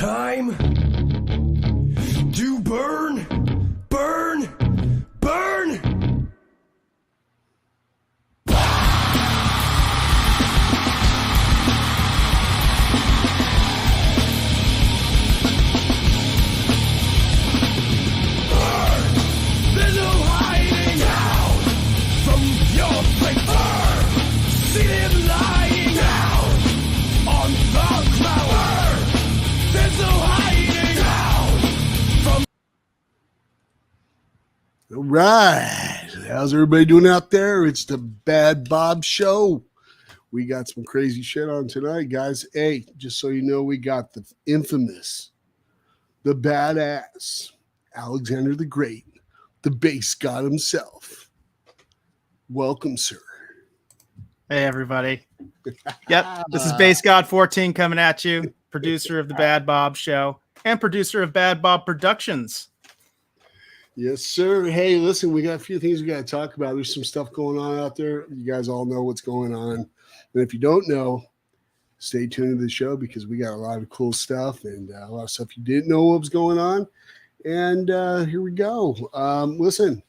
time to burn, burn, burn. There's no hiding out from your fate. See them lying down on the ground. There's no hiding out from. All right. How's everybody doing out there? It's the Bad Bob Show. We got some crazy shit on tonight, guys. Hey, just so you know, we got the infamous, the badass, Alexander the Great, the base god himself. Welcome, sir. Hey, everybody. Yep, this is Base God 14 coming at you, producer of the Bad Bob Show and producer of Bad Bob Productions. Yes, sir. Hey, listen, we got a few things we got to talk about. There's some stuff going on out there. You guys all know what's going on. And if you don't know, stay tuned to the show because we got a lot of cool stuff and a lot of stuff you didn't know what was going on. And here we go. Listen,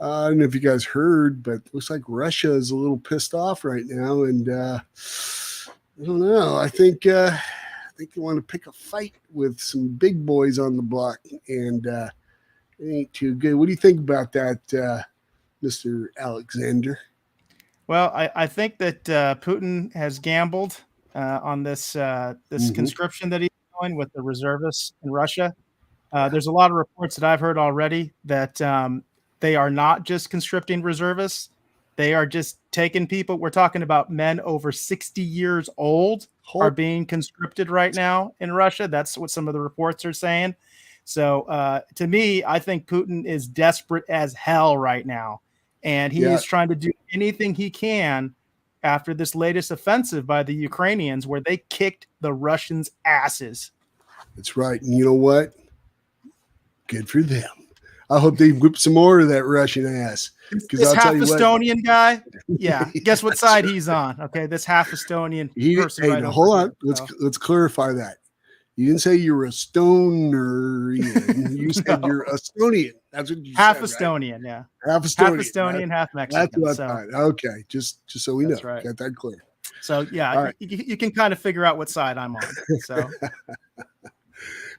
I don't know if you guys heard, but it looks like Russia is a little pissed off right now. And I don't know. I think they want to pick a fight with some big boys on the block. And it ain't too good. What do you think about that, Mr. Alexander? Well, I think that Putin has gambled on this conscription that he's doing with the reservists in Russia. There's a lot of reports that I've heard already that they are not just conscripting reservists. They are just taking people. We're talking about men over 60 years old are being conscripted right now in Russia. That's what some of the reports are saying. So to me, I think Putin is desperate as hell right now. And he is trying to do anything he can after this latest offensive by the Ukrainians where they kicked the Russians' asses. That's right. And you know what? Good for them. I hope they whip some more of that Russian ass. This half Estonian guy, guess what side he's on? Okay, this half Estonian person. Hey, hold on. Let's clarify that. You didn't say you're a Stonerian. You said you're Estonian. That's what you half said. Estonian, right? Yeah. Half Estonian, half Mexican. That's what I thought. Okay, just so we know. Right. Got that clear. So right. you can kind of figure out what side I'm on. So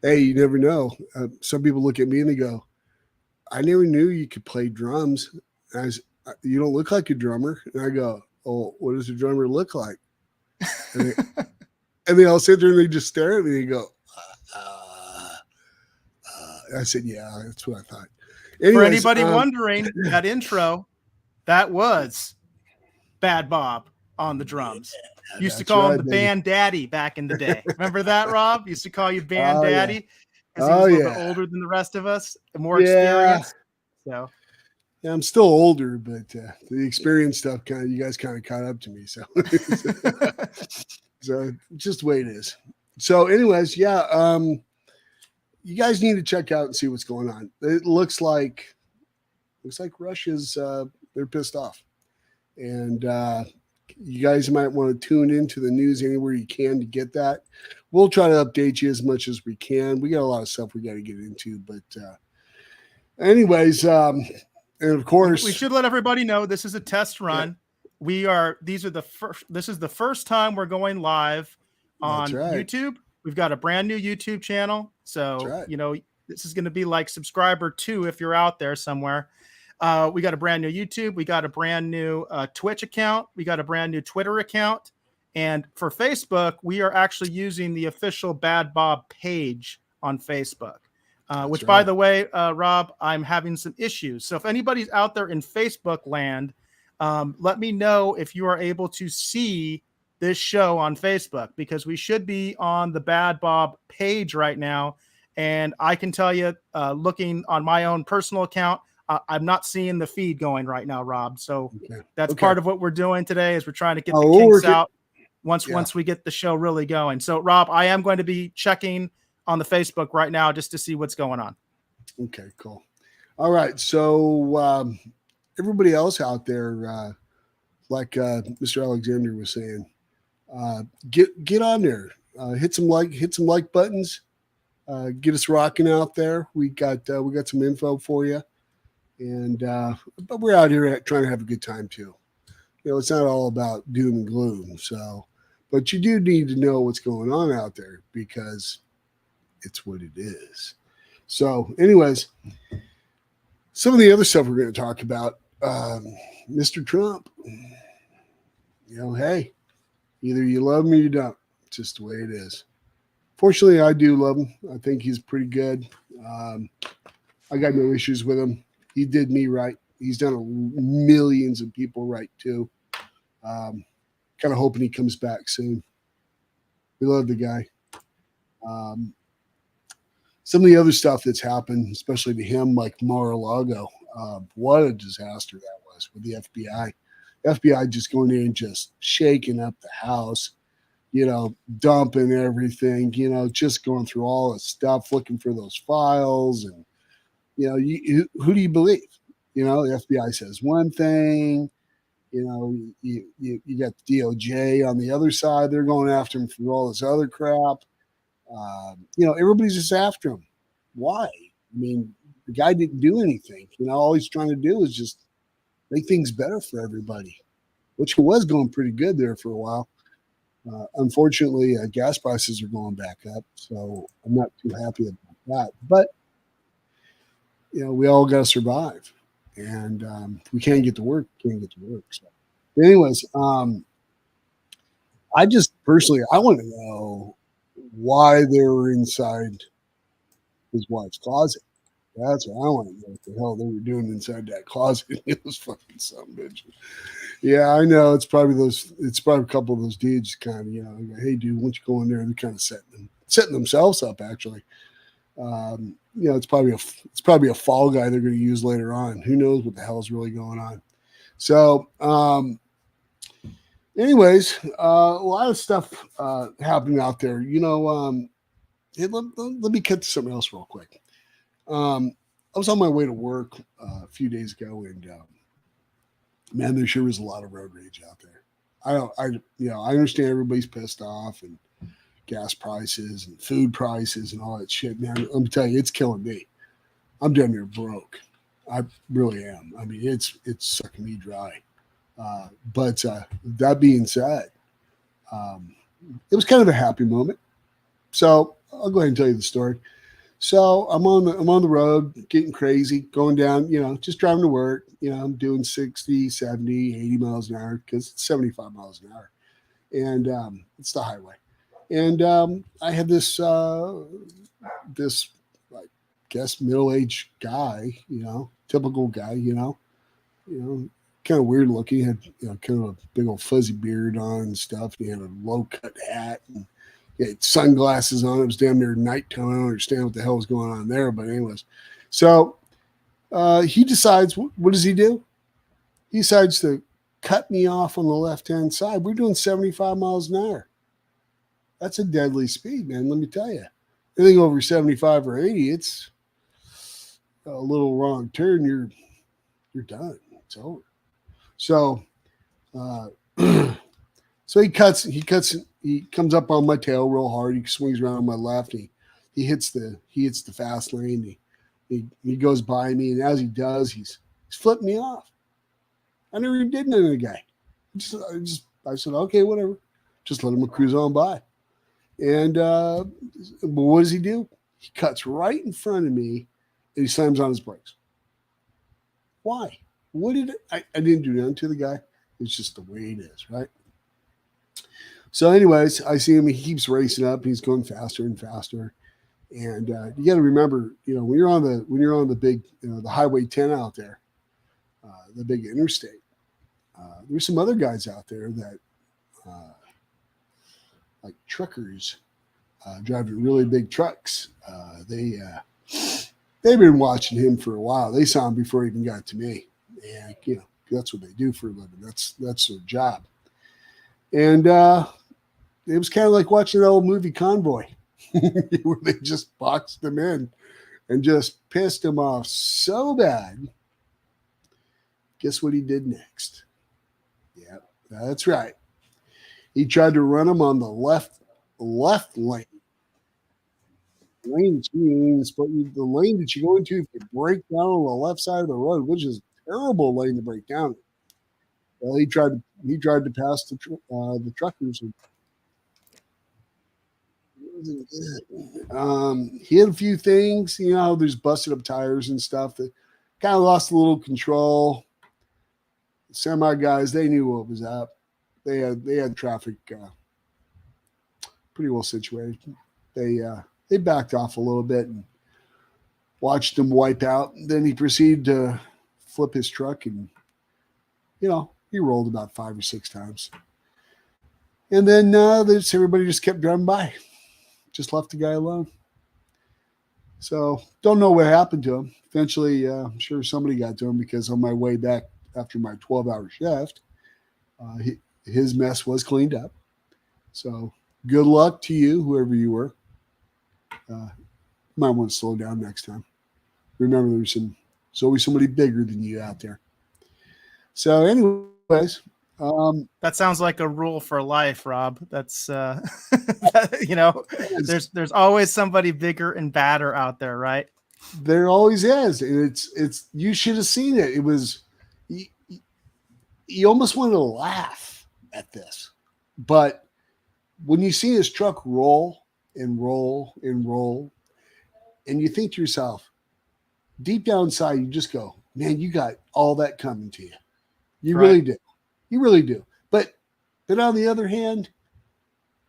hey, you never know. Some people look at me and they go, I never knew you could play drums. And you don't look like a drummer. And I go, oh, what does a drummer look like? And they all sit there and they just stare at me and go, I said, yeah, that's what I thought. Anyways, for anybody wondering, that intro, that was Bad Bob on the drums. Used to call him the band daddy back in the day. Remember that, Rob? Used to call you band daddy because he was a little bit older than the rest of us, more experienced. So yeah, I'm still older, but the experience stuff you guys kind of caught up to me. So so just the way it is. So anyways, you guys need to check out and see what's going on. It looks like Russia's they're pissed off. And you guys might want to tune into the news anywhere you can to get that. We'll try to update you as much as we can. We got a lot of stuff we got to get into, but anyways, and of course we should let everybody know this is a test run. Yeah. This is the first time we're going live on YouTube. We've got a brand new YouTube channel. So, this is going to be like subscriber 2 if you're out there somewhere. We got a brand new YouTube. We got a brand new Twitch account. We got a brand new Twitter account. And for Facebook, we are actually using the official Bad Bob page on Facebook, which, by the way, Rob, I'm having some issues. So if anybody's out there in Facebook land, let me know if you are able to see this show on Facebook, because we should be on the Bad Bob page right now. And I can tell you, looking on my own personal account, I'm not seeing the feed going right now, Rob. So that's part of what we're doing today is we're trying to get the kinks out once we get the show really going. So, Rob, I am going to be checking on the Facebook right now just to see what's going on. Okay, cool. All right. So everybody else out there, like Mr. Alexander was saying, get on there, hit some like buttons, get us rocking out there. We got some info for you, and but we're out here trying to have a good time too. It's not all about doom and gloom. So, but you do need to know what's going on out there because it's what it is. So, anyways, some of the other stuff we're going to talk about, Mr. Trump. Hey, either you love him or you don't. It's just the way it is. Fortunately, I do love him. I think he's pretty good. I got no issues with him. He did me right. He's done millions of people right too. Kind of hoping he comes back soon. We love the guy. Some of the other stuff that's happened, especially to him, like Mar-a-Lago, what a disaster that was with the FBI. FBI just going in and just shaking up the house, dumping everything, just going through all the stuff, looking for those files. And, who do you believe? The FBI says one thing, you got the DOJ on the other side. They're going after him for all this other crap. Everybody's just after him. Why? I mean, the guy didn't do anything. All he's trying to do is just make things better for everybody, which was going pretty good there for a while. Unfortunately, gas prices are going back up, so I'm not too happy about that. But, we all got to survive. And if we can't get to work, we can't get to work. So, anyways, I just personally, I want to know why they were inside his wife's closet. That's what I want to know what the hell they were doing inside that closet. It was fucking some bitch. Yeah, I know. It's probably a couple of those dudes kind of, hey dude, why don't you go in there? And they're kind of setting themselves up actually. It's probably a fall guy they're going to use later on. Who knows what the hell is really going on? So, anyways, a lot of stuff happening out there. Hey, let me cut to something else real quick. I was on my way to work a few days ago, and man, there sure was a lot of road rage out there. I understand everybody's pissed off and gas prices and food prices and all that shit. Man, let me tell you, it's killing me. I'm damn near broke. I really am. I mean, it's sucking me dry. But that being said, it was kind of a happy moment. So I'll go ahead and tell you the story. So I'm on the road, getting crazy, going down, just driving to work. I'm doing 60, 70, 80 miles an hour because it's 75 miles an hour. And it's the highway. And I had this, I guess, middle-aged guy, typical guy, kind of weird looking. He had, kind of a big old fuzzy beard on and stuff. He had a low-cut hat and he had sunglasses on. It was damn near nighttime. I don't understand what the hell was going on there, but anyways. So he decides, what does he do? He decides to cut me off on the left-hand side. We're doing 75 miles an hour. That's a deadly speed, man. Let me tell you. Anything over 75 or 80, it's a little wrong turn. You're done. It's over. So, so he comes up on my tail real hard. He swings around on my left. He hits the fast lane. He goes by me, and as he does, he's flipping me off. I never even did nothing to the guy. I said, okay, whatever. Just let him cruise on by. And but what does he do? He cuts right in front of me, and he slams on his brakes. Why? I didn't do nothing to the guy. It's just the way it is, right? So, anyways, I see him. He keeps racing up. He's going faster and faster. And you got to remember, when you're on the big, the Highway 10 out there, the big interstate, there's some other guys out there that, like truckers, driving really big trucks. They've been watching him for a while. They saw him before he even got to me. And, that's what they do for a living. That's their job. And it was kind of like watching that old movie Convoy, where they just boxed him in and just pissed him off so bad. Guess what he did next? Yeah, that's right. He tried to run him on the left lane. lane the lane that you go into if you break down on the left side of the road, which is a terrible lane to break down. Well, he tried to pass the truckers. And he had a few things, there's busted up tires and stuff that kind of lost a little control. Semi guys, they knew what was up. They had traffic pretty well situated. They backed off a little bit and watched him wipe out. Then he proceeded to flip his truck and, he rolled about 5 or 6 times. And then everybody just kept driving by. Just left the guy alone. So don't know what happened to him. Eventually, I'm sure somebody got to him because on my way back after my 12-hour shift, his mess was cleaned up. So good luck to you, whoever you were. Might want to slow down next time. Remember, there's always somebody bigger than you out there. So anyways. That sounds like a rule for life, Rob. That's there's always somebody bigger and badder out there, right? There always is. And it's you should have seen it. It was you almost wanted to laugh at this. But when you see his truck roll and roll and roll, and you think to yourself, deep down inside, you just go, man, you got all that coming to you. You right. Really do. You really do. But on the other hand,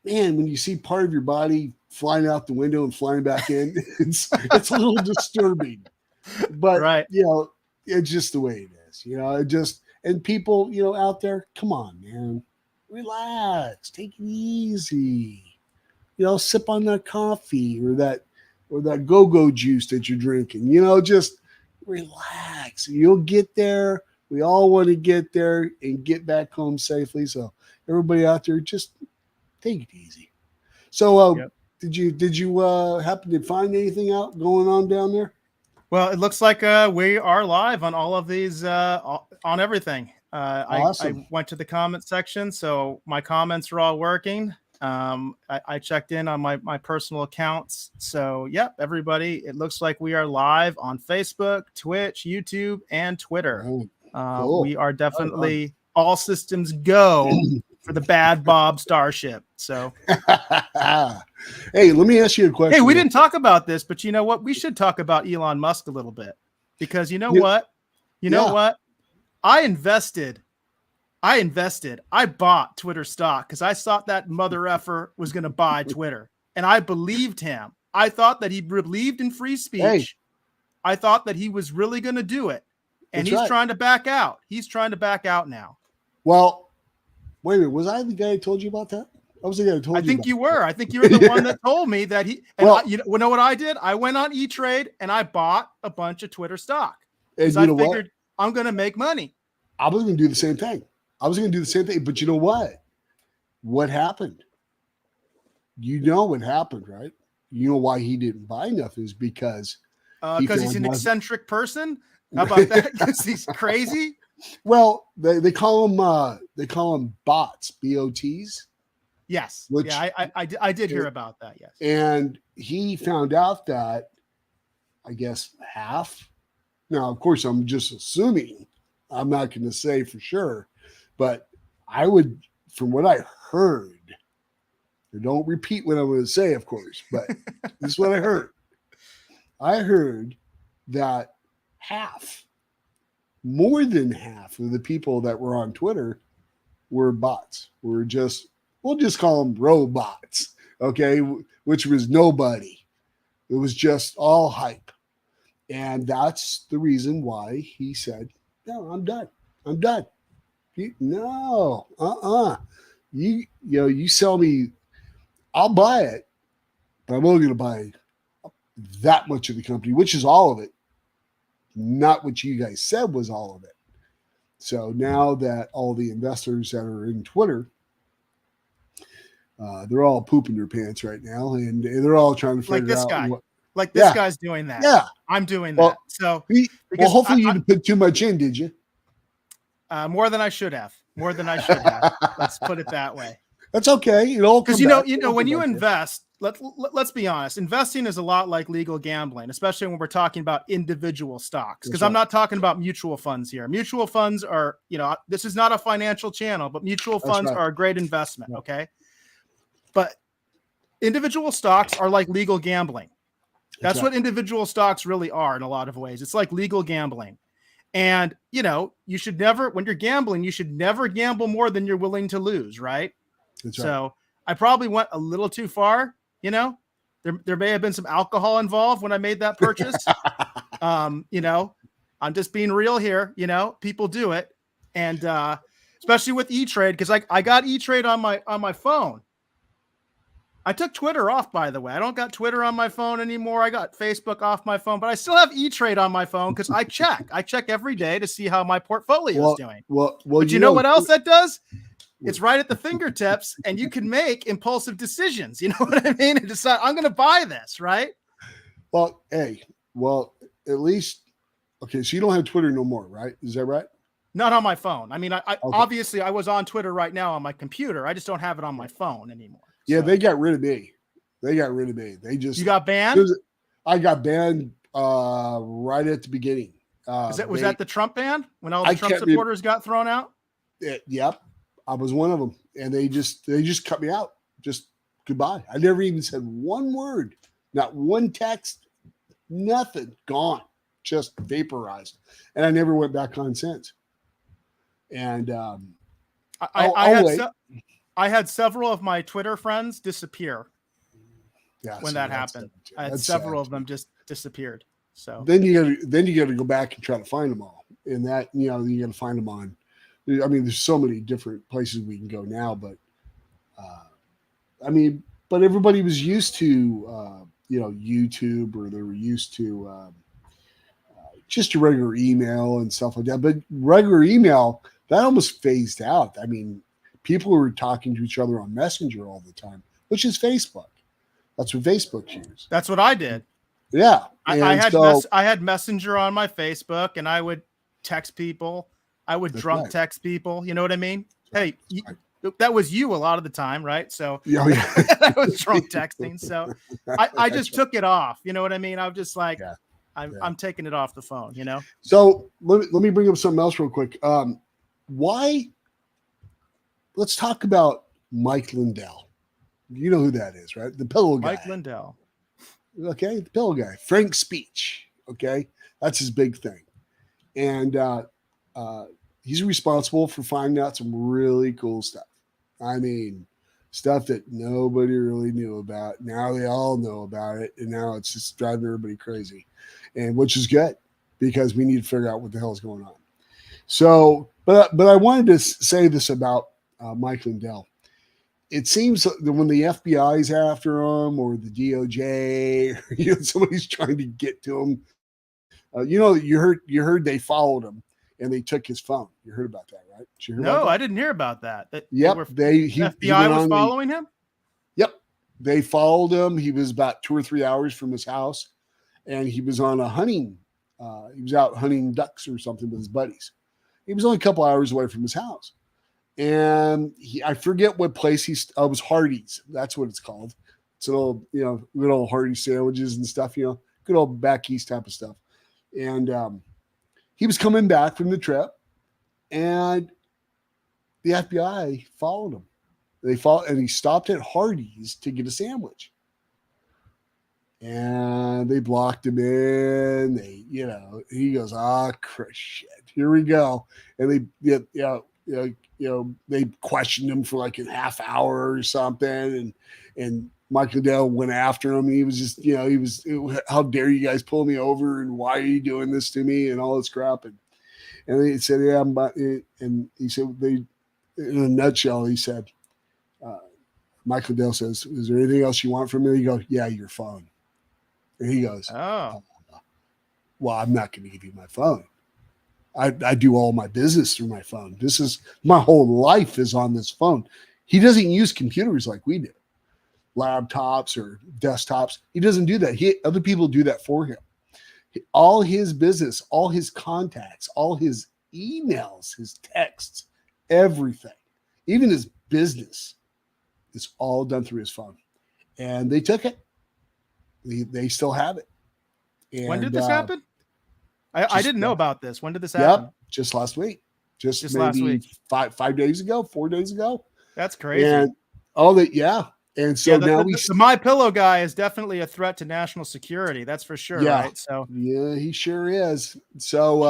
man, when you see part of your body flying out the window and flying back in, it's a little disturbing. But, right. It's just the way it is. And people, out there, come on, man. Relax. Take it easy. Sip on that coffee or that go-go juice that you're drinking. Just relax. You'll get there. We all want to get there and get back home safely. So everybody out there, just take it easy. So yep. Did you happen to find anything out going on down there? Well, it looks like we are live on all of these, on everything. Awesome. I went to the comment section, so my comments are all working. I checked in on my personal accounts. So, yep, everybody, it looks like we are live on Facebook, Twitch, YouTube, and Twitter. Oh. Cool. We are definitely all systems go for the Bad Bob Starship. So, hey, let me ask you a question. Hey, we didn't talk about this, but you know what? We should talk about Elon Musk a little bit because you know what? I invested. I bought Twitter stock because I thought that mother effer was going to buy Twitter, and I believed him. I thought that he believed in free speech. Hey. I thought that he was really going to do it. And That's he's trying to back out. He's trying to back out now. Well, wait a minute. Was I the guy who told you about that? I was the guy who told you. I think you were. I think you were the one that told me that he. And you know what I did? I went on E-Trade and I bought a bunch of Twitter stock because I figured I'm going to make money. I was going to do the same thing. But you know what? What happened? You know what happened, right? You know why he didn't buy nothing is because he's an eccentric person. How about that? Because he's crazy. Well, they call them bots, BOTs. Yes. I did hear about that. Yes. And he found out that, I guess, half. Now, of course, I'm just assuming. I'm not going to say for sure, but I would, from what I heard. Don't repeat what I'm going to say, of course, but this is what I heard. I heard that more than half of the people that were on Twitter were bots. We'll just call them robots, okay? Which was nobody. It was just all hype. And that's the reason why he said, no, I'm done. You sell me, I'll buy it, but I'm only going to buy that much of the company, which is all of it. Not what you guys said was all of it. So now that all the investors that are in Twitter, they're all pooping their pants right now, and they're all trying to figure out. This guy's doing that. Yeah, I'm doing that. So, hopefully you didn't put too much in, did you? More than I should have. Let's put it that way. That's okay. Because when you invest, let's be honest. Investing is a lot like legal gambling, especially when we're talking about individual stocks. Because I'm not talking about mutual funds here. Mutual funds are, this is not a financial channel, but mutual funds are a great investment. Okay. But individual stocks are like legal gambling. That's what individual stocks really are in a lot of ways. It's like legal gambling. And, you should never, when you're gambling, you should never gamble more than you're willing to lose. Right. So I probably went a little too far. There may have been some alcohol involved when I made that purchase. I'm just being real here. People do it. And, especially with E-Trade, because I got E-Trade on my phone. I took Twitter off, by the way. I don't got Twitter on my phone anymore. I got Facebook off my phone, but I still have E-Trade on my phone because I check. I check every day to see how my portfolio is doing. But you know what else that does? It's right at the fingertips, and you can make impulsive decisions. You know what I mean? And decide, I'm going to buy this, right? Well, at least, okay, so you don't have Twitter no more, right? Is that right? Not on my phone. I mean, obviously I was on Twitter right now on my computer. I just don't have it on my phone anymore. Yeah, they got rid of me. They just You got banned? I got banned right at the beginning. Was that the Trump ban when all the Trump supporters got thrown out? Yep, I was one of them, and they just cut me out. Just goodbye. I never even said one word, not one text, nothing. Gone, just vaporized, and I never went back on since. And I had several of my Twitter friends disappear when that happened. I had several of them just disappeared. So then you got to go back and try to find them all. And that, you got to find them on. I mean, there's so many different places we can go now, but but everybody was used to YouTube, or they were used to just a regular email and stuff like that. But regular email, that almost phased out. I mean, people were talking to each other on Messenger all the time, which is Facebook. That's what Facebook used. That's what I did. Yeah. I had Messenger on my Facebook, and I would text people. I would drunk text people. You know what I mean? Hey, that was you a lot of the time, right? So I was drunk texting. So I just took it off. You know what I mean? I was just like, I'm taking it off the phone, So let me bring up something else real quick. Why? Let's talk about Mike Lindell. You know who that is, right? The pillow guy. Mike Lindell. Okay, the pillow guy. Frank's speech. Okay, that's his big thing. And he's responsible for finding out some really cool stuff. I mean, stuff that nobody really knew about. Now they all know about it, and now it's just driving everybody crazy, and which is good because we need to figure out what the hell is going on. So, but I wanted to say this about Mike Lindell. It seems that when the FBI is after him, or the DOJ, or somebody's trying to get to him, you heard they followed him and they took his phone. You heard about that, right? Did you hear about that? I didn't hear about that. FBI was following him. Yep, they followed him. He was about 2 or 3 hours from his house, and he was on a hunting. He was out hunting ducks or something with his buddies. He was only a couple hours away from his house. And I forget what place it was Hardee's. That's what it's called. It's an old, good old Hardee's sandwiches and stuff, good old back east type of stuff. And he was coming back from the trip, and the FBI followed him. And he stopped at Hardee's to get a sandwich. And they blocked him in. He goes, shit, here we go. And they questioned him for like a half hour or something, and Mike Lindell went after him. And he was just, how dare you guys pull me over, and why are you doing this to me, and all this crap. And he said, and he said, in a nutshell, he said, Mike Lindell says, is there anything else you want from me? He goes, yeah, your phone. And he goes, well, I'm not going to give you my phone. I do all my business through my phone. This is my whole life is on this phone. He doesn't use computers like we do, laptops or desktops. He doesn't do that. Other people do that for him. All his business, all his contacts, all his emails, his texts, everything, even his business, is all done through his phone. and they took it. They still have it. And, when did this happen? I didn't know about this. When did this happen? Yep, just last week. Just maybe last week. 5 days ago, 4 days ago. That's crazy. And And so now the My Pillow guy is definitely a threat to national security. That's for sure. Yeah. Right. So yeah, he sure is. So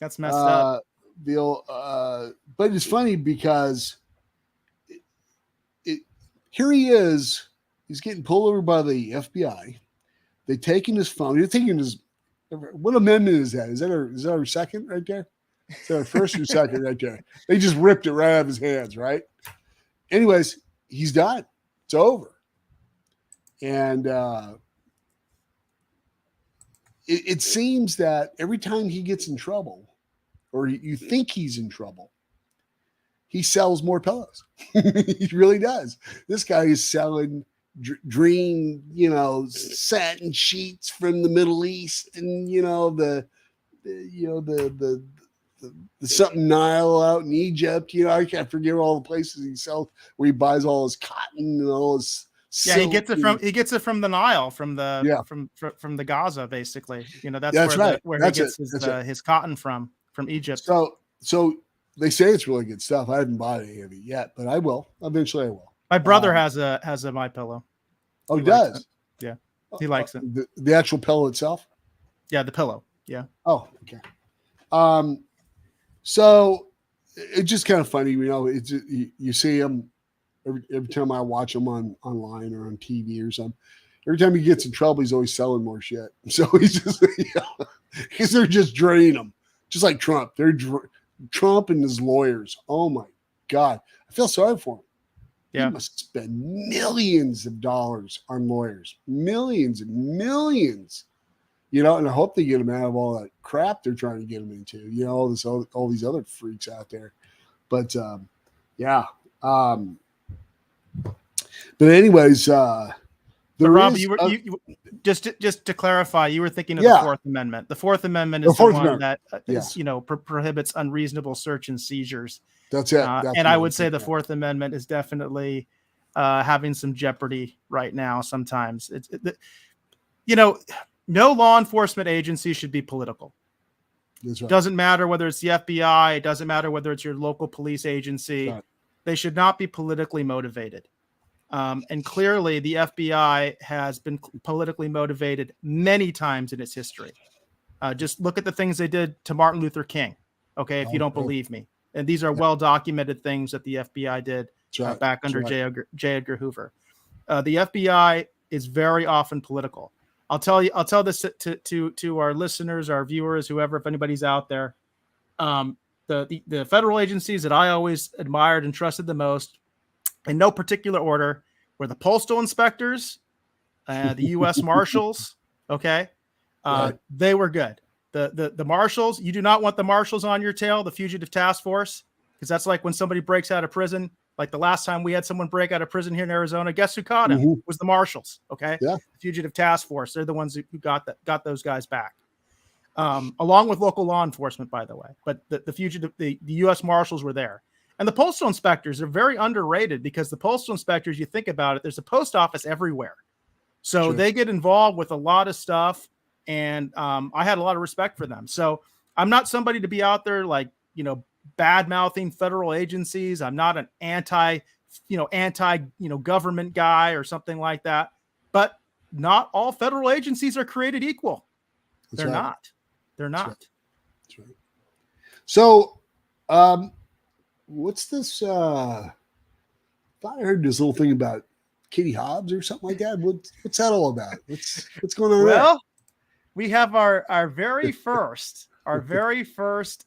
that's messed up. But it's funny because here he is. He's getting pulled over by the FBI. They're taking his phone. They're taking his. What amendment is that? Is that our second right there? Is that our first or second right there? They just ripped it right out of his hands, right? Anyways, he's done. It's over. And it seems that every time he gets in trouble, or you think he's in trouble, he sells more pillows. He really does. This guy is selling dream, satin sheets from the Middle East, and the something Nile out in Egypt. I can't forget all the places he sells where he buys all his cotton and all his. Yeah, he gets it from the Nile, from the Gaza, basically. That's where he gets his cotton from Egypt. So they say it's really good stuff. I haven't bought any of it yet, but I will. Eventually I will. My brother has a My Pillow. Oh, he does? Yeah. He likes it. The actual pillow itself? Yeah, the pillow. Yeah. Oh, okay. So it's just kind of funny, it's you see him every time I watch him online or on TV or something. Every time he gets in trouble, he's always selling more shit. So he's just, because they're just draining him, just like Trump. Trump and his lawyers. Oh my God, I feel sorry for him. Yeah. He must spend millions of dollars on lawyers, millions and millions. And I hope they get him out of all that crap they're trying to get him into. All these other freaks out there. But yeah. But anyways, Rob, just to clarify, you were thinking of the Fourth Amendment. The Fourth Amendment is the one that prohibits unreasonable search and seizures. That's it. And I would say the Fourth Amendment is definitely having some jeopardy right now. Sometimes no law enforcement agency should be political. That's right. Doesn't matter whether it's the FBI. It doesn't matter whether it's your local police agency. Right. They should not be politically motivated. And clearly the FBI has been politically motivated many times in its history. Just look at the things they did to Martin Luther King. Okay. If you don't believe me. And these are well-documented things that the FBI did back under J. Edgar Hoover. The FBI is very often political. I'll tell this to our listeners, our viewers, whoever, if anybody's out there. The federal agencies that I always admired and trusted the most, in no particular order, were the postal inspectors, the U.S. Marshals. Okay, they were good. The marshals, you do not want the marshals on your tail, the fugitive task force, because that's like when somebody breaks out of prison. Like the last time we had someone break out of prison here in Arizona, guess who caught him? It was the marshals. Okay, the fugitive task force. They're the ones who got those guys back. Along with local law enforcement, by the way. But the U.S. Marshals were there. And the postal inspectors are very underrated because the postal inspectors, you think about it, there's a post office everywhere. So they get involved with a lot of stuff. And I had a lot of respect for them. So I'm not somebody to be out there bad-mouthing federal agencies. I'm not an anti government guy or something like that. But not all federal agencies are created equal. They're not. They're not. That's right. So, what's this? I thought I heard this little thing about Katie Hobbs or something like that. What's that all about? What's going on there? Well, we have our very first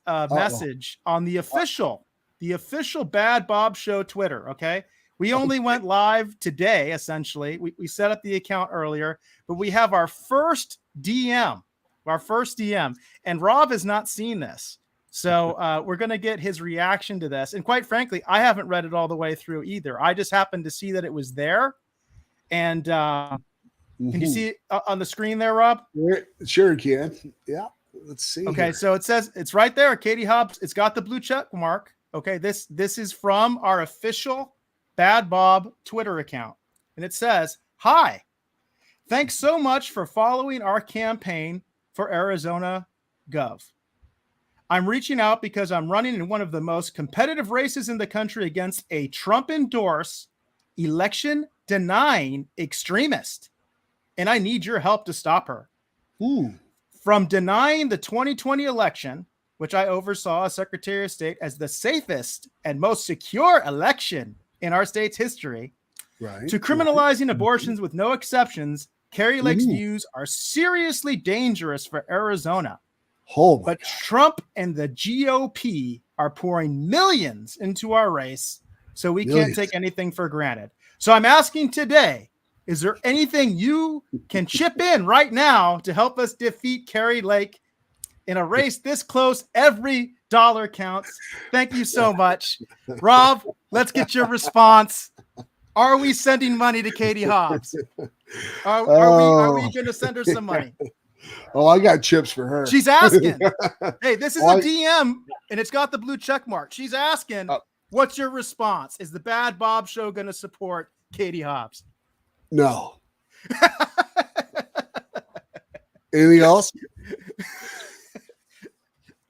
message on the official Bad Bob Show Twitter. Okay. We only went live today, essentially. We set up the account earlier, but we have our first DM, and Rob has not seen this. So we're going to get his reaction to this. And quite frankly, I haven't read it all the way through either. I just happened to see that it was there. And can you see it on the screen there, Rob? Sure can. Yeah. Let's see. Okay. Here. So it says it's right there. Katie Hobbs. It's got the blue check mark. Okay. This is from our official Bad Bob Twitter account. and it says, "Hi, thanks so much for following our campaign for Arizona Gov. I'm reaching out because I'm running in one of the most competitive races in the country against a Trump-endorsed, election-denying extremist, and I need your help to stop her. From denying the 2020 election, which I oversaw as Secretary of State as the safest and most secure election in our state's history, to criminalizing abortions with no exceptions, Kari Lake's views are seriously dangerous for Arizona. But Trump and the GOP are pouring millions into our race, so we can't take anything for granted. So I'm asking today, is there anything you can chip in right now to help us defeat Kari Lake in a race this close? Every dollar counts. Thank you so much. Rob, let's get your response. Are we sending money to Katie Hobbs? Are we going to send her some money? Oh, I got chips for her. She's asking. Hey, this is a DM, and it's got the blue check mark. She's asking, what's your response? Is the Bad Bob Show going to support Katie Hobbs? No. Anything else?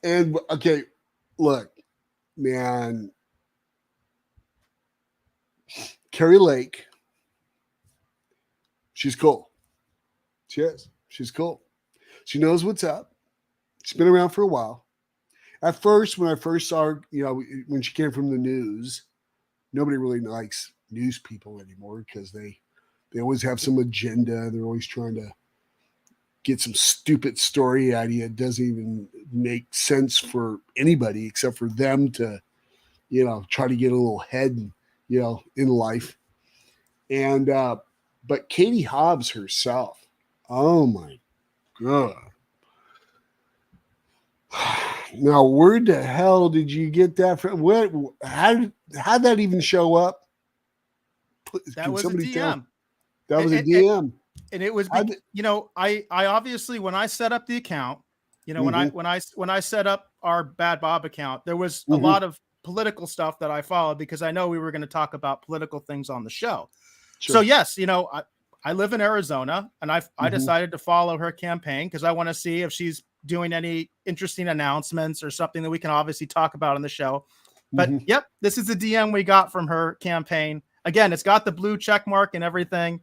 And okay, look, man. Kari Lake, she's cool. She is. She's cool. She knows what's up. She's been around for a while. At first, when I first saw her, when she came from the news, nobody really likes news people anymore because they always have some agenda. They're always trying to get some stupid story out of you. It doesn't even make sense for anybody except for them to, try to get a little head, in life. And, but Katie Hobbs herself, oh my God. Now, where the hell did you get that from? How did that even show up? That was a DM. That was a DM. And it was, I obviously, when I set up the account, when I set up our Bad Bob account, there was a lot of political stuff that I followed because I know we were going to talk about political things on the show. Sure. So yes, I live in Arizona, and I decided to follow her campaign because I want to see if she's doing any interesting announcements or something that we can obviously talk about on the show. But yep, this is the DM we got from her campaign. Again, it's got the blue check mark and everything.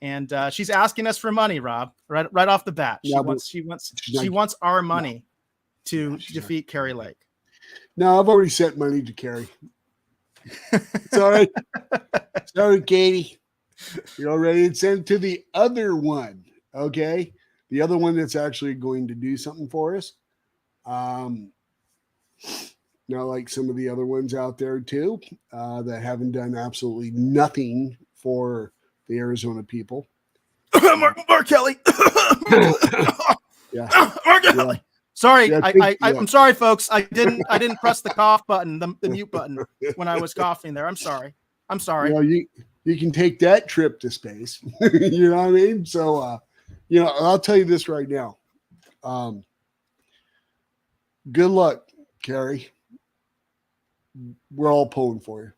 And she's asking us for money, Rob, right off the bat. She wants our money to defeat Kari Lake. No, I've already sent money to Kari. Sorry, Katie. You're already sent to the other one. Okay, the other one that's actually going to do something for us. Not like some of the other ones out there too that haven't done absolutely nothing for the Arizona people. Mark Kelly. Yeah. Mark Kelly. Sorry, I'm sorry, folks. I didn't press the cough button, the mute button when I was coughing there. I'm sorry. You can take that trip to space. You know what I mean? So, I'll tell you this right now. Good luck, Kari. We're all pulling for you.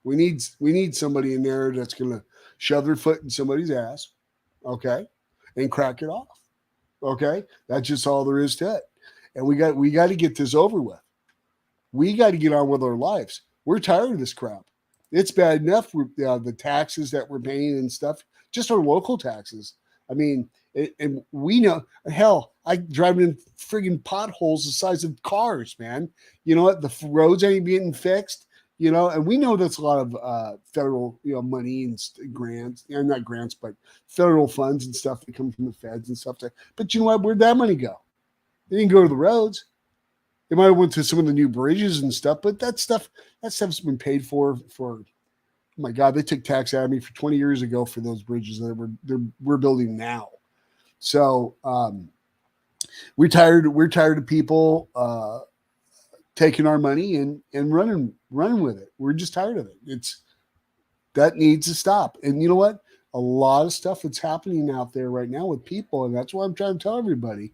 We need somebody in there that's going to shove their foot in somebody's ass, okay, and crack it off, okay? That's just all there is to it. And we got to get this over with. We got to get on with our lives. We're tired of this crap. It's bad enough the taxes that we're paying and stuff, just our local taxes. I mean, and we know, hell, I drive in friggin' potholes the size of cars, man. You know what? The roads ain't getting fixed. And we know that's a lot of federal, money and grants, not grants, but federal funds and stuff that come from the feds and stuff. But you know what? Where'd that money go? They didn't go to the roads. They might have went to some of the new bridges and stuff, but that stuff's been paid for. Oh my God, they took tax out of me for 20 years ago for those bridges that we're building now. So we're tired of people taking our money and running with it. We're just tired of it. That needs to stop. And you know what? A lot of stuff that's happening out there right now with people, and that's why I'm trying to tell everybody,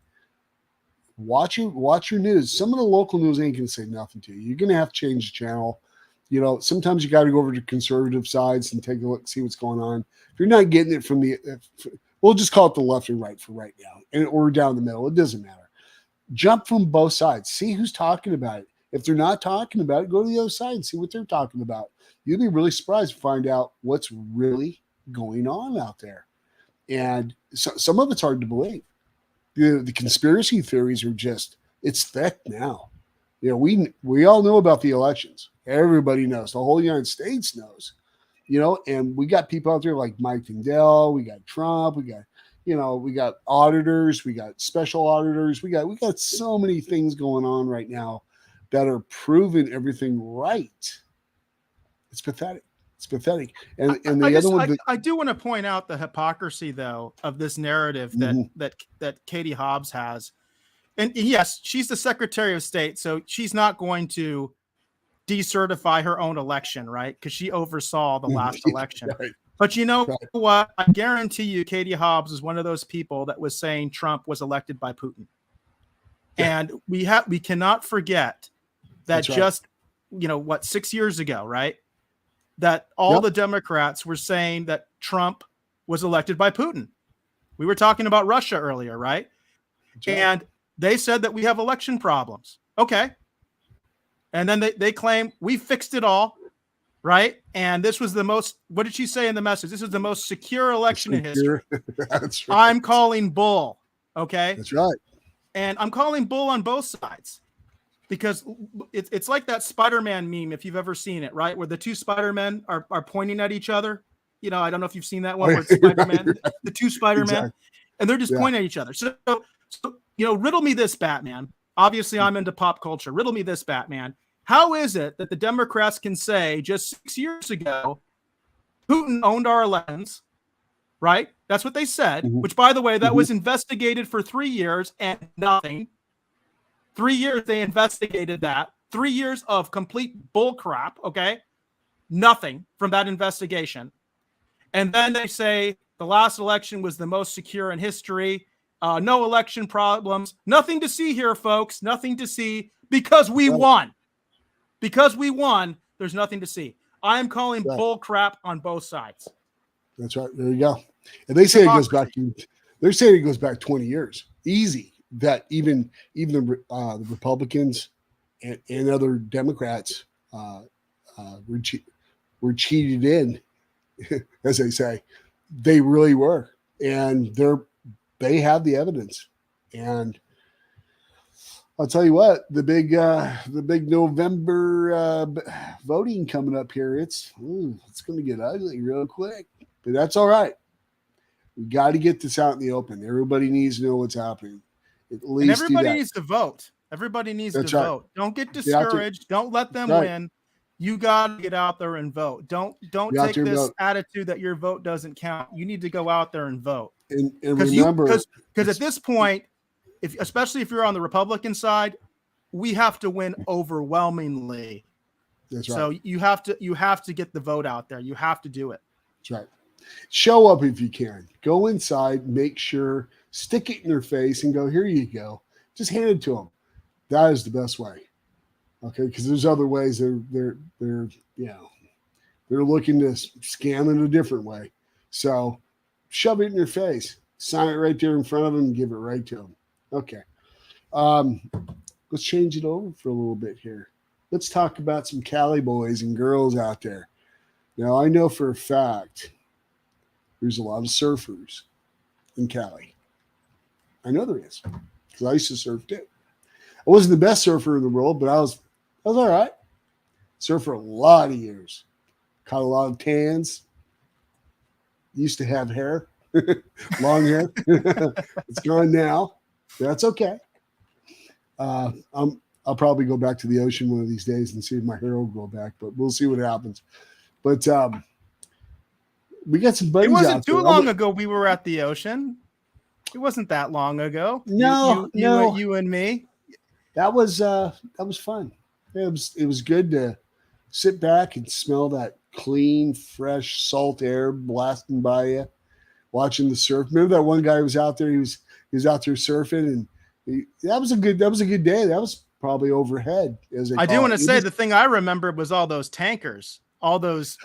watch your news. Some of the local news ain't going to say nothing to you. You're going to have to change the channel. sometimes you got to go over to conservative sides and take a look, see what's going on. If you're not getting it from we'll just call it the left or right for right now, or down the middle. It doesn't matter. Jump from both sides. See who's talking about it. If they're not talking about it, go to the other side and see what they're talking about. You'll be really surprised to find out what's really going on out there. And some of it's hard to believe. The conspiracy theories are it's thick now. We all know about the elections. Everybody knows. The whole United States knows. And we got people out there like Mike Tindell. We got Trump. We got auditors. We got special auditors. We got so many things going on right now that are proving everything right. It's pathetic. It's pathetic. And I do want to point out the hypocrisy, though, of this narrative that Katie Hobbs has. And yes, she's the Secretary of State, so she's not going to decertify her own election, right? Because she oversaw the last election. Right. But what? I guarantee you, Katie Hobbs is one of those people that was saying Trump was elected by Putin. And we cannot forget that 6 years ago, right? That all the Democrats were saying that Trump was elected by Putin. We were talking about Russia earlier, right? And they said that we have election problems. Okay. And then they claim we fixed it all, right? And this was the most, what did she say in the message? This is the most secure election in history. That's right. I'm calling bull. Okay. That's right. And I'm calling bull on both sides because it's like that Spider-Man meme, if you've ever seen it, right? Where the two Spider-Men are pointing at each other. I don't know if you've seen that one where it's Spider-Man, right. The two Spider-Men, exactly. And they're just pointing at each other. So, riddle me this, Batman. Obviously, I'm into pop culture. Riddle me this, Batman. How is it that the Democrats can say just 6 years ago, Putin owned our elections, right? That's what they said, which, by the way, that was investigated for 3 years and nothing. 3 years they investigated that. 3 years of complete bull crap, okay? Nothing from that investigation. And then they say the last election was the most secure in history. No election problems. Nothing to see here, folks. Nothing to see because we won. Because we won, there's nothing to see. I am calling bull crap on both sides. That's right. There you go. And they say they're saying it goes back 20 years. Easy. That even the Republicans and other Democrats were cheated in, as they say. They really were. And they have the evidence. And I'll tell you what, the big November voting coming up here, it's going to get ugly real quick, but that's all right. We got to get this out in the open. Everybody needs to know what's happening. At least and everybody needs to vote. Everybody needs to vote. Don't get discouraged. Don't let them win. You got to get out there and vote. Don't take this attitude that your vote doesn't count. You need to go out there and vote. And remember, because at this point, especially if you're on the Republican side, we have to win overwhelmingly. That's right. So you have to get the vote out there. You have to do it. That's right. Show up if you can. Go inside, make sure, stick it in their face and go, here you go. Just hand it to them. That is the best way. Okay, because there's other ways they're looking to scam in a different way. So shove it in your face. Sign it right there in front of them and give it right to them. Okay. Let's change it over for a little bit here. Let's talk about some Cali boys and girls out there. Now, I know for a fact there's a lot of surfers in Cali. I know there is because I used to surf too. I wasn't the best surfer in the world, but I was all right. Surfed for a lot of years. Caught a lot of tans. Used to have hair, long hair. It's gone now. That's okay. I'll probably go back to the ocean one of these days and see if my hair will grow back, but we'll see what happens. But we got some buddies out there. It wasn't too long ago we were at the ocean. It wasn't that long ago. No, you and me. That was fun. It was good to sit back and smell that clean, fresh, salt air blasting by you, watching the surf. Remember that one guy who was out there? He was out there surfing, and that was a good day. That was probably overhead. I do want to say the thing I remember was all those tankers. All those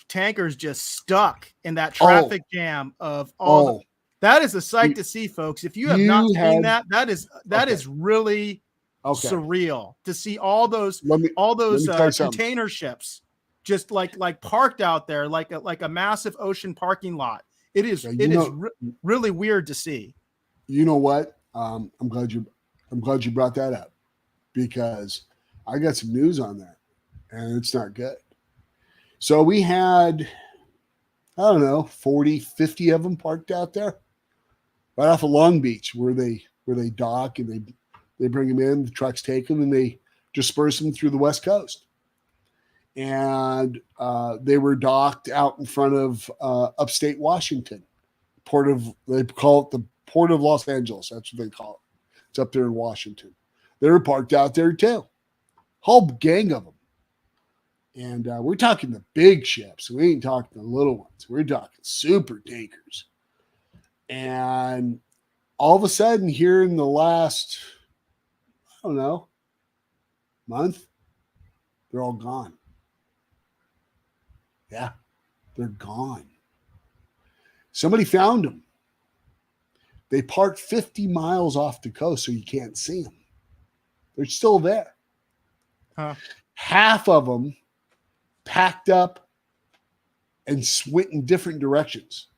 tankers just stuck in that traffic jam of all. That is a sight to see, folks. If you have not seen that, that is really surreal to see all those container ships just like parked out there like a massive ocean parking lot. It is really weird to see. You know what? I'm glad you brought that up, because I got some news on that, and it's not good. So we had, I don't know, 40, 50 of them parked out there right off of Long Beach, where they dock and they bring them in, the trucks take them, and they disperse them through the West Coast. And they were docked out in front of upstate Washington, they call it the Port of Los Angeles. That's what they call it. It's up there in Washington. They were parked out there too, whole gang of them. And we're talking the big ships. We ain't talking the little ones. We're talking super tankers. And all of a sudden, here in the last, I don't know, month, they're all gone. Yeah, they're gone. Somebody found them. They parked 50 miles off the coast so you can't see them. They're still there. Huh. Half of them packed up and went in different directions.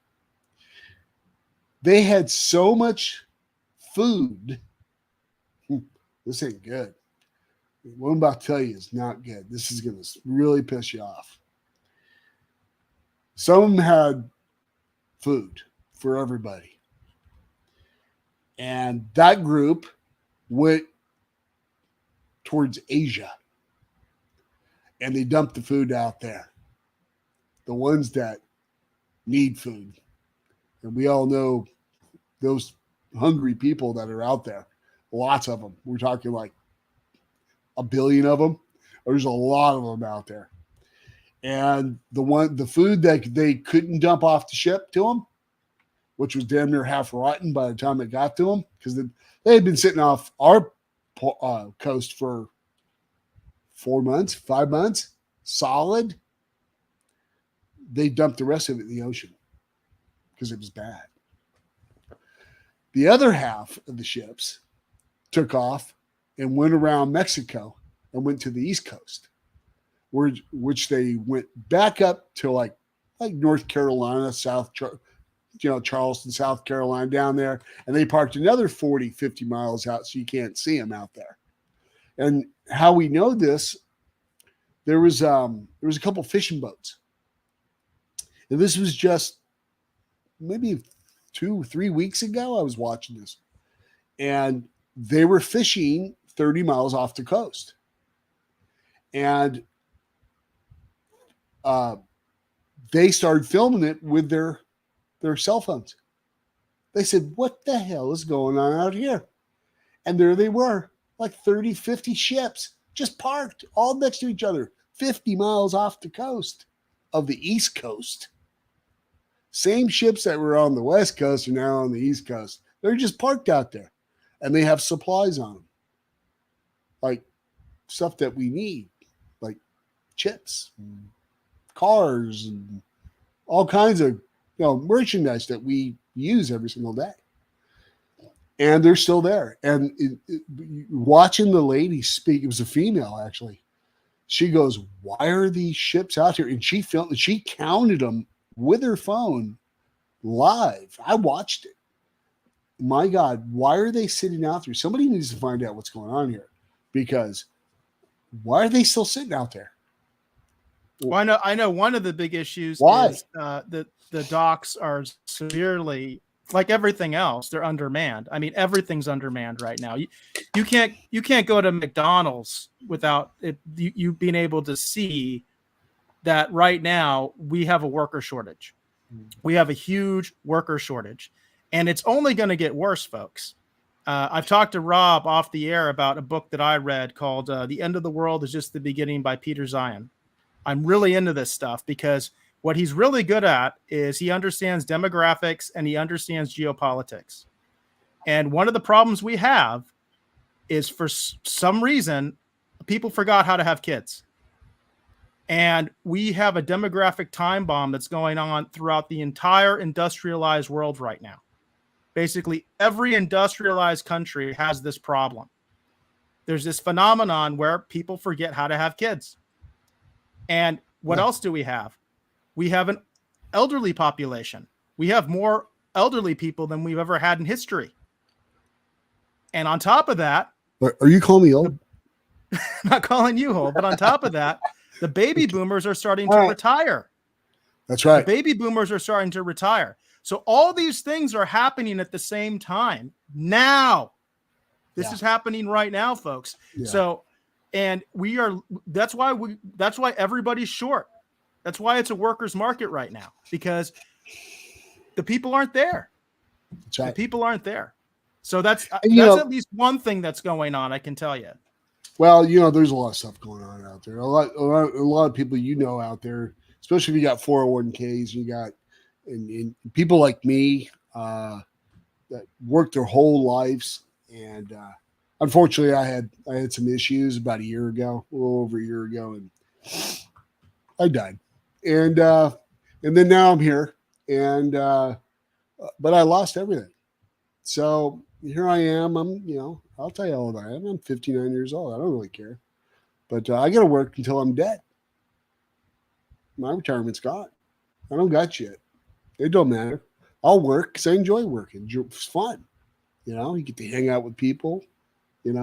They had so much food. This ain't good. What I'm about to tell you is not good. This is going to really piss you off. Some of them had food for everybody. And that group went towards Asia. And they dumped the food out there. The ones that need food. And we all know those hungry people that are out there. Lots of them. We're talking like 1 billion of them. There's a lot of them out there. And the food that they couldn't dump off the ship to them, which was damn near half rotten by the time it got to them, because they had been sitting off our coast for 4 months, 5 months, solid. They dumped the rest of it in the ocean because it was bad. The other half of the ships took off and went around Mexico and went to the East Coast, which they went back up to like North Carolina, Charleston, South Carolina, down there, and they parked another 40, 50 miles out so you can't see them out there. And how we know this, there was a couple fishing boats. And this was just maybe 2-3 weeks ago. I was watching this. And they were fishing 30 miles off the coast. And they started filming it with their cell phones. They said, what the hell is going on out here? And there they were, like 30, 50 ships just parked all next to each other, 50 miles off the coast of the East Coast. Same ships that were on the West Coast are now on the East Coast. They're just parked out there, and they have supplies on them, like stuff that we need, like chips, and cars, and all kinds of merchandise that we use every single day. And they're still there. And watching the lady speak, it was a female actually. She goes, "Why are these ships out here?" And she counted them with her phone live. I watched it. My God, why are they sitting out there? Somebody needs to find out what's going on here, because why are they still sitting out there? Well, I know one of the big issues is that the docks are severely, like everything else, they're undermanned. I mean, everything's undermanned right now. You can't go to McDonald's without you being able to see that right now we have a worker shortage. We have a huge worker shortage, and it's only going to get worse, folks. I've talked to Rob off the air about a book that I read called The End of the World is Just the Beginning by Peter Zion. I'm really into this stuff because what he's really good at is he understands demographics and he understands geopolitics. And one of the problems we have is for some reason, people forgot how to have kids. And we have a demographic time bomb that's going on throughout the entire industrialized world right now. Basically, every industrialized country has this problem. There's this phenomenon where people forget how to have kids. And what else do we have? We have an elderly population. We have more elderly people than we've ever had in history. And on top of that, are you calling me old? I'm not calling you old, but on top of that, the baby boomers are starting to retire. That's right. The baby boomers are starting to retire. So all these things are happening at the same time now. This is happening right now, folks. Yeah. So, and that's why everybody's short. That's why it's a workers' market right now, because the people aren't there. That's right. The people aren't there. So that's at least one thing that's going on, I can tell you. Well, there's a lot of stuff going on out there. A lot of people out there, especially if you got 401ks, you got and people like me that worked their whole lives, and unfortunately, I had some issues about a little over a year ago, and I died, and then now I'm here, and but I lost everything. So here I am. I'll tell you how old I am. I'm 59 years old. I don't really care. But I got to work until I'm dead. My retirement's gone. I don't got shit. It don't matter. I'll work because I enjoy working. It's fun. You get to hang out with people. It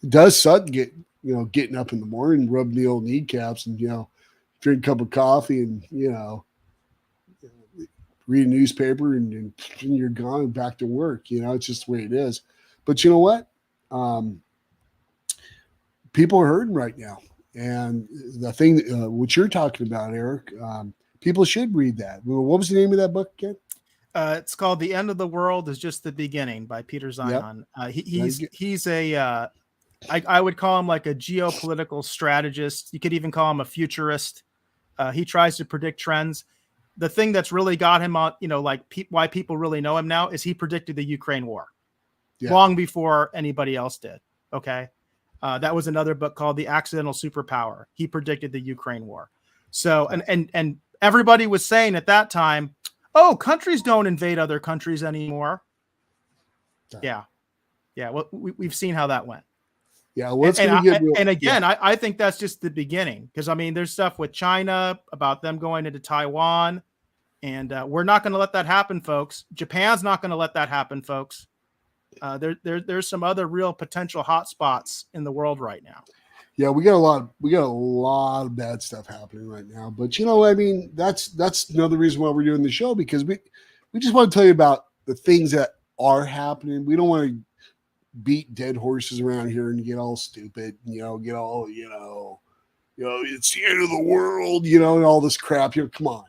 does suck getting up in the morning, rubbing the old kneecaps and, drink a cup of coffee and, read a newspaper and you're gone and back to work. It's just the way it is. But you know what? People are hurting right now. And the thing, what you're talking about, Eric, people should read that. What was the name of that book again? It's called The End of the World is Just the Beginning by Peter Zion. Yep. He's a, I would call him like a geopolitical strategist. You could even call him a futurist. He tries to predict trends. The thing that's really got him on, why people really know him now is he predicted the Ukraine war long before anybody else did. Okay. That was another book called The Accidental Superpower. He predicted the Ukraine war. So, and everybody was saying at that time, oh, countries don't invade other countries anymore. Yeah. Well, we've seen how that went. Yeah. I think that's just the beginning. Because there's stuff with China about them going into Taiwan, and we're not going to let that happen, folks. Japan's not going to let that happen, folks. There's some other real potential hot spots in the world right now. Yeah, we got a lot of bad stuff happening right now. But that's another reason why we're doing the show, because we just want to tell you about the things that are happening. We don't want to beat dead horses around here and get all stupid, get all, it's the end of the world, and all this crap here. Come on.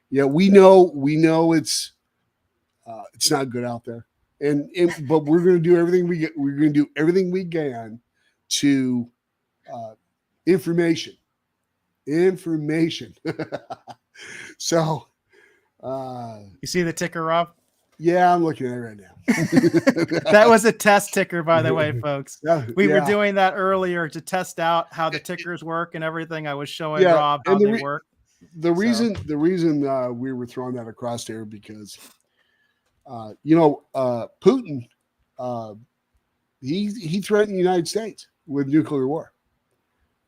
Yeah, we know it's not good out there. But we're going to do everything we're going to do everything we can to information. So you see the ticker, Rob? Yeah, I'm looking at it right now. That was a test ticker, by the way, folks. We were doing that earlier to test out how the tickers work and everything. I was showing Rob how they work. The reason we were throwing that across there because Putin, he threatened the United States with nuclear war,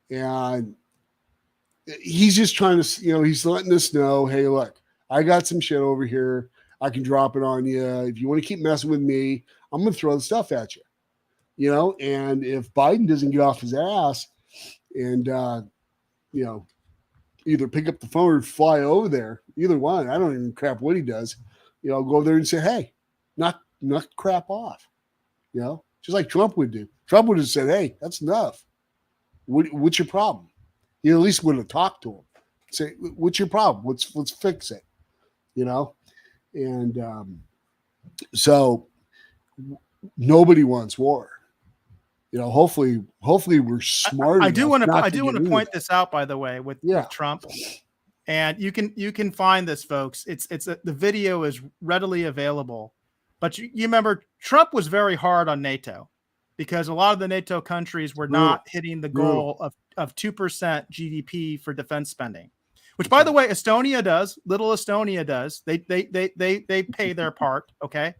and he's just trying to, he's letting us know, hey, look, I got some shit over here. I can drop it on you. If you want to keep messing with me, I'm going to throw the stuff at you, and if Biden doesn't get off his ass and, either pick up the phone or fly over there, either one, I don't even crap what he does, go over there and say, hey, knock crap off, just like Trump would do. Trump would have said, hey, that's enough. What's your problem? He at least would have talked to him. Say, what's your problem? Let's fix it, And so nobody wants war. Hopefully we're smart. I do want to point this out, by the way, with Trump. And you can find this, folks. It's the video is readily available. But you remember Trump was very hard on NATO because a lot of the NATO countries were not hitting the goal of 2% GDP for defense spending, which, by the way, Estonia does. Little Estonia does. They pay their part. Okay.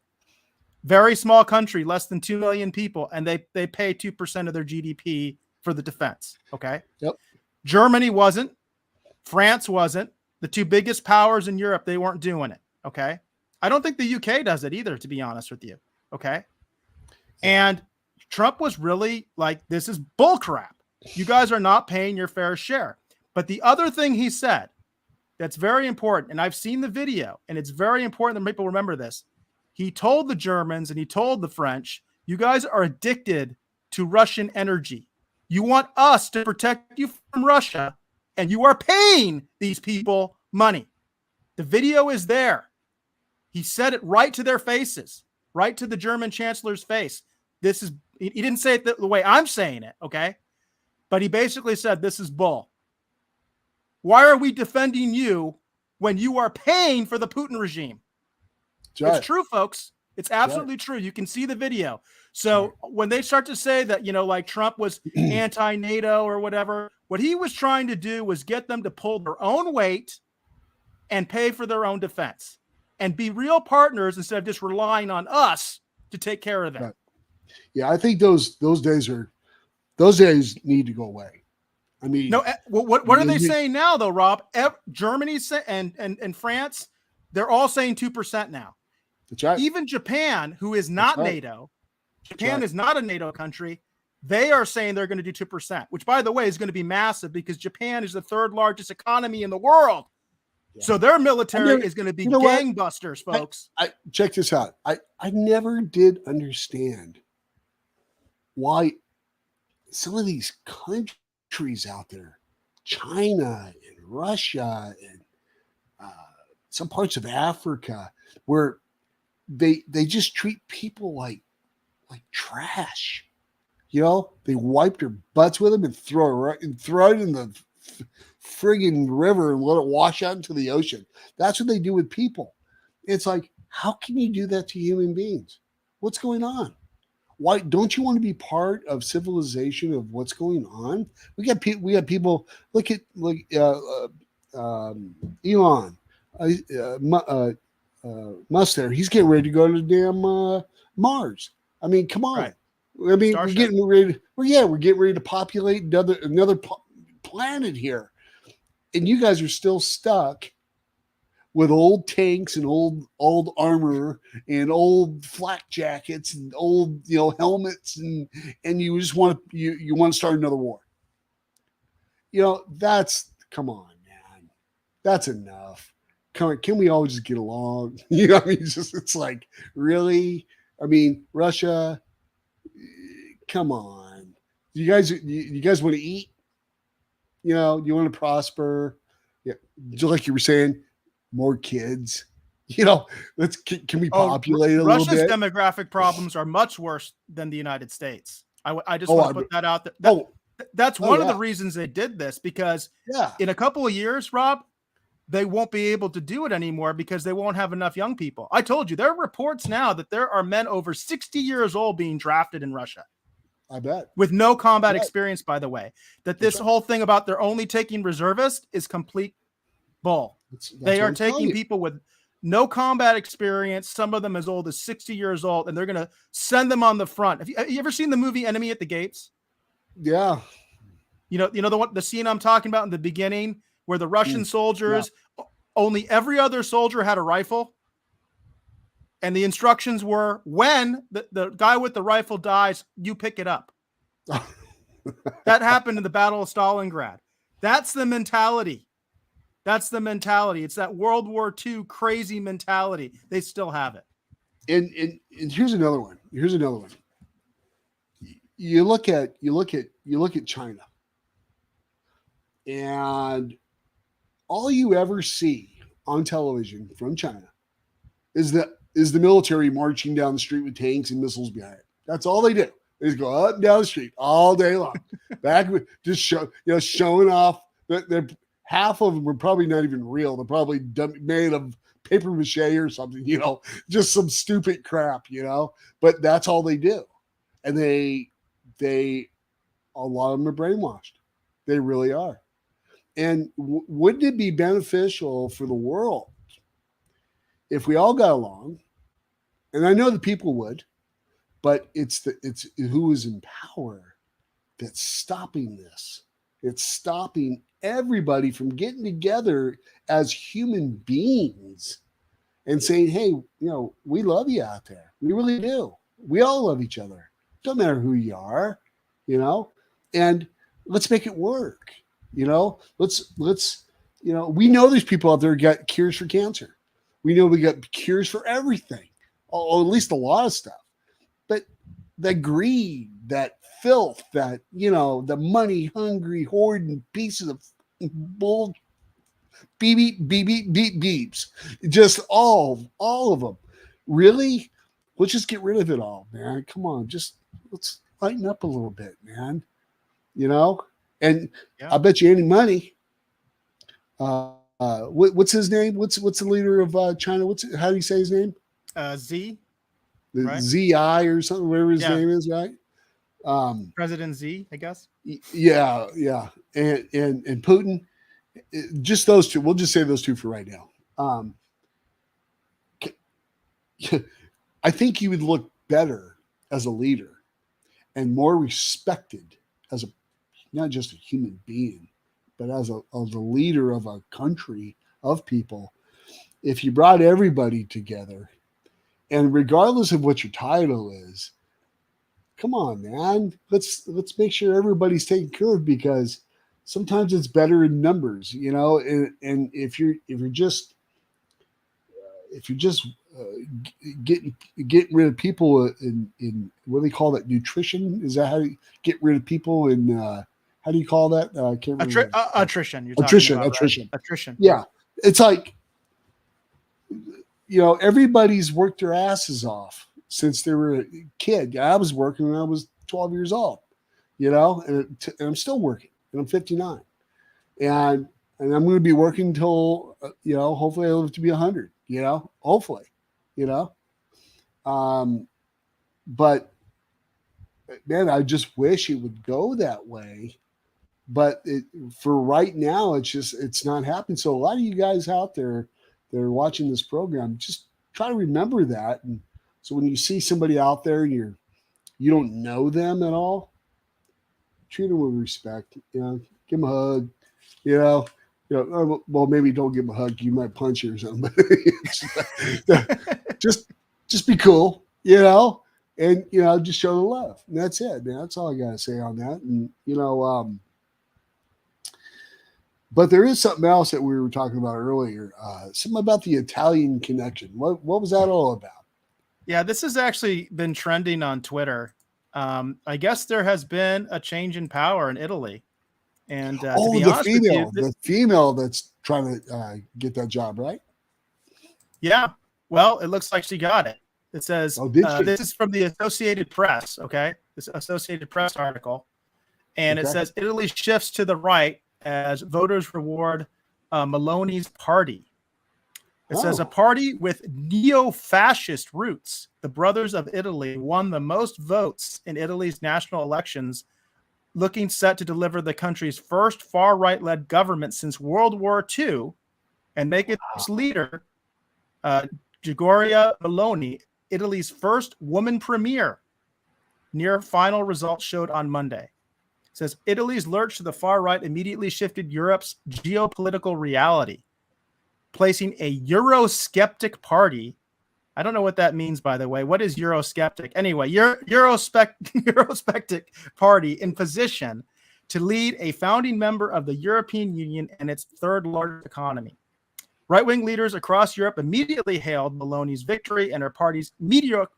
Very small country, less than 2 million people, and they pay 2% of their GDP for the defense. Okay. Yep. Germany wasn't. France wasn't. The two biggest powers in Europe, they weren't doing it. Okay. I don't think the UK does it either, to be honest with you. Okay. And Trump was really like, this is bullcrap. You guys are not paying your fair share. But the other thing he said that's very important, and I've seen the video, and it's very important that people remember this. He told the Germans and he told the French, you guys are addicted to Russian energy. You want us to protect you from Russia, and you are paying these people money. The video is there. He said it right to their faces, right to the German chancellor's face. He didn't say it the way I'm saying it, okay? But he basically said, this is bull. Why are we defending you when you are paying for the Putin regime? It's true, folks. It's absolutely true. You can see the video. So when they start to say that, like Trump was anti-NATO or whatever, what he was trying to do was get them to pull their own weight and pay for their own defense and be real partners instead of just relying on us to take care of them. Right. Yeah, I think those days need to go away. I mean, no. What are they saying now, though, Rob? Germany and France, they're all saying 2% now. That's right. Even Japan, who is not NATO, Japan is not a NATO country. They are saying they're going to do 2%, which, by the way, is going to be massive because Japan is the third largest economy in the world. Yeah. So their military is going to be gangbusters, folks. I check this out. I never did understand why some of these countries out there, China and Russia and some parts of Africa, where they just treat people like trash. They wipe their butts with them and throw it in the friggin' river and let it wash out into the ocean. That's what they do with people. It's like, how can you do that to human beings? What's going on? Why don't you want to be part of civilization of what's going on? We got people. Look at Elon Musk there. He's getting ready to go to damn Mars. I mean, come on. Right. I mean, Starship. We're getting ready to populate another planet here, and you guys are still stuck with old tanks and old armor and old flak jackets and old helmets and you just want to start another war. Come on, man, that's enough. Come on, can we all just get along? I mean, it's like, really? I mean, Russia, come on. You guys want to eat? You want to prosper? Yeah, just like you were saying, more kids. Can we populate a little bit? Russia's demographic problems are much worse than the United States. I just want to put that out there. That's one of the reasons they did this, because in a couple of years, Rob, they won't be able to do it anymore because they won't have enough young people. I told you, there are reports now that there are men over 60 years old being drafted in Russia. I bet. With no combat experience, by the way. That this whole thing about they're only taking reservists is complete bull. They are taking people with no combat experience, some of them as old as 60 years old, and they're going to send them on the front. Have you ever seen the movie Enemy at the Gates? Yeah. The scene I'm talking about in the beginning where the Russian soldiers, only every other soldier had a rifle. And the instructions were, when the guy with the rifle dies, you pick it up. That happened in the Battle of Stalingrad. That's the mentality. It's that World War II crazy mentality. They still have it. And here's another one. You look at China, and all you ever see on television from China is the military marching down the street with tanks and missiles behind it. That's all they do. They just go up and down the street all day long. Just showing off. They're half of them are probably not even real. They're probably made of paper mache or something, just some stupid crap, but that's all they do. And a lot of them are brainwashed. They really are. And wouldn't it be beneficial for the world if we all got along? And I know the people would, but it's who is in power that's stopping this. It's stopping everybody from getting together as human beings and saying, hey, we love you out there. We really do. We all love each other. Don't matter who you are, and let's make it work. Let's we know there's people out there who got cures for cancer. We know we got cures for everything, or at least a lot of stuff. But the greed, that filth, that, the money hungry, hoarding pieces of bull beeps, just all of them. Really? Let's just get rid of it all, man. Come on, let's lighten up a little bit, man. And yeah. I bet you any money. What's his name? What's the leader of China? How do you say his name? Z. Right? ZI or something, whatever his name is, right? President Z, I guess. Yeah. And Putin, just those two. We'll just say those two for right now. I think you would look better as a leader and more respected as not just a human being, but as a leader of a country of people, if you brought everybody together, and regardless of what your title is, come on, man, let's make sure everybody's taken care of, because sometimes it's better in numbers, and if you're just getting rid of people in what do they call that, nutrition? Is that how you get rid of people in how do you call that? I can't remember. Attrition. You're talking about, attrition. Right? Attrition. Yeah. It's like, everybody's worked their asses off since they were a kid. I was working when I was 12 years old, and I'm still working, and I'm 59. And I'm going to be working until, hopefully I live to be 100, hopefully, but man, I just wish it would go that way. But for right now, it's not happening. So a lot of you guys out there that are watching this program, just try to remember that. And so when you see somebody out there and you don't know them at all, treat them with respect. Give them a hug. Well, maybe don't give them a hug. You might punch you or something. just be cool. And just show the love. And that's it, man. That's all I gotta say on that. And but there is something else that we were talking about earlier. Something about the Italian connection. What was that all about? Yeah, this has actually been trending on Twitter. I guess there has been a change in power in Italy. And the female that's trying to get that job, right? Yeah. Well, it looks like she got it. It says, this is from the Associated Press, okay? This Associated Press article. And It says, Italy shifts to the right as voters reward Meloni's party. It says, a party with neo-fascist roots, the Brothers of Italy, won the most votes in Italy's national elections, looking set to deliver the country's first far-right-led government since World War II, and make its leader, Giorgia Meloni, Italy's first woman premier. Near final results showed on Monday. It says Italy's lurch to the far right immediately shifted Europe's geopolitical reality, placing a Eurosceptic party. I don't know what that means, by the way. What is Eurosceptic? Anyway, Eurosceptic party in position to lead a founding member of the European Union and its third largest economy. Right-wing leaders across Europe immediately hailed Meloni's victory and her party's meteoric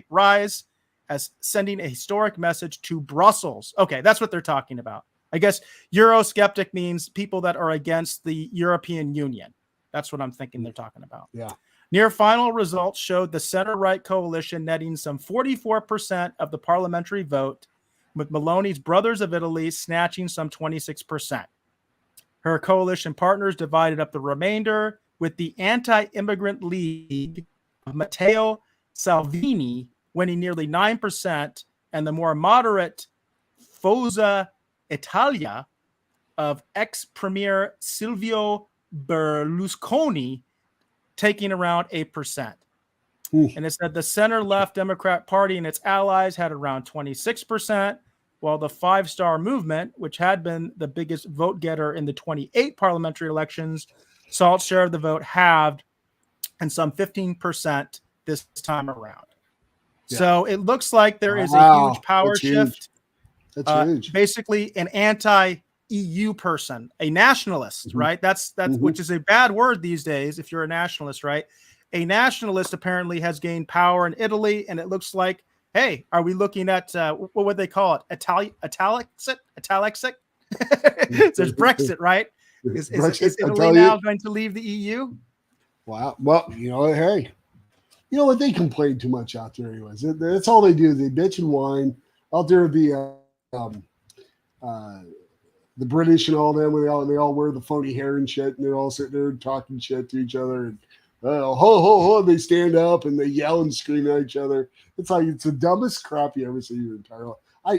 rise as sending a historic message to Brussels. Okay, that's what they're talking about. I guess Eurosceptic means people that are against the European Union. That's what I'm thinking they're talking about. Yeah. Near final results showed the center-right coalition netting some 44% of the parliamentary vote, with Meloni's Brothers of Italy snatching some 26%. Her coalition partners divided up the remainder, with the anti-immigrant League of Matteo Salvini winning nearly 9%, and the more moderate Forza Italia of ex-premier Silvio Berlusconi taking around 8%. And it said the center-left Democrat Party and its allies had around 26%, while the Five Star Movement, which had been the biggest vote getter in the 28 parliamentary elections, saw its share of the vote halved and some 15% this time around. Yeah. So it looks like there is a huge power shift. That's huge. Basically, an anti-EU person, a nationalist, right? That's which is a bad word these days if you're a nationalist, right? A nationalist apparently has gained power in Italy, and it looks like, hey, are we looking at what would they call it? Italic? There's Brexit, right? Is Italy now going to leave the EU? Wow. Well, hey, you know what? They complain too much out there, anyways. That's all they do. They bitch and whine out there. The British and all them, they all wear the phony hair and shit, and they're all sitting there talking shit to each other, and ho ho ho, they stand up and they yell and scream at each other. It's like it's the dumbest crap you ever see in your entire life.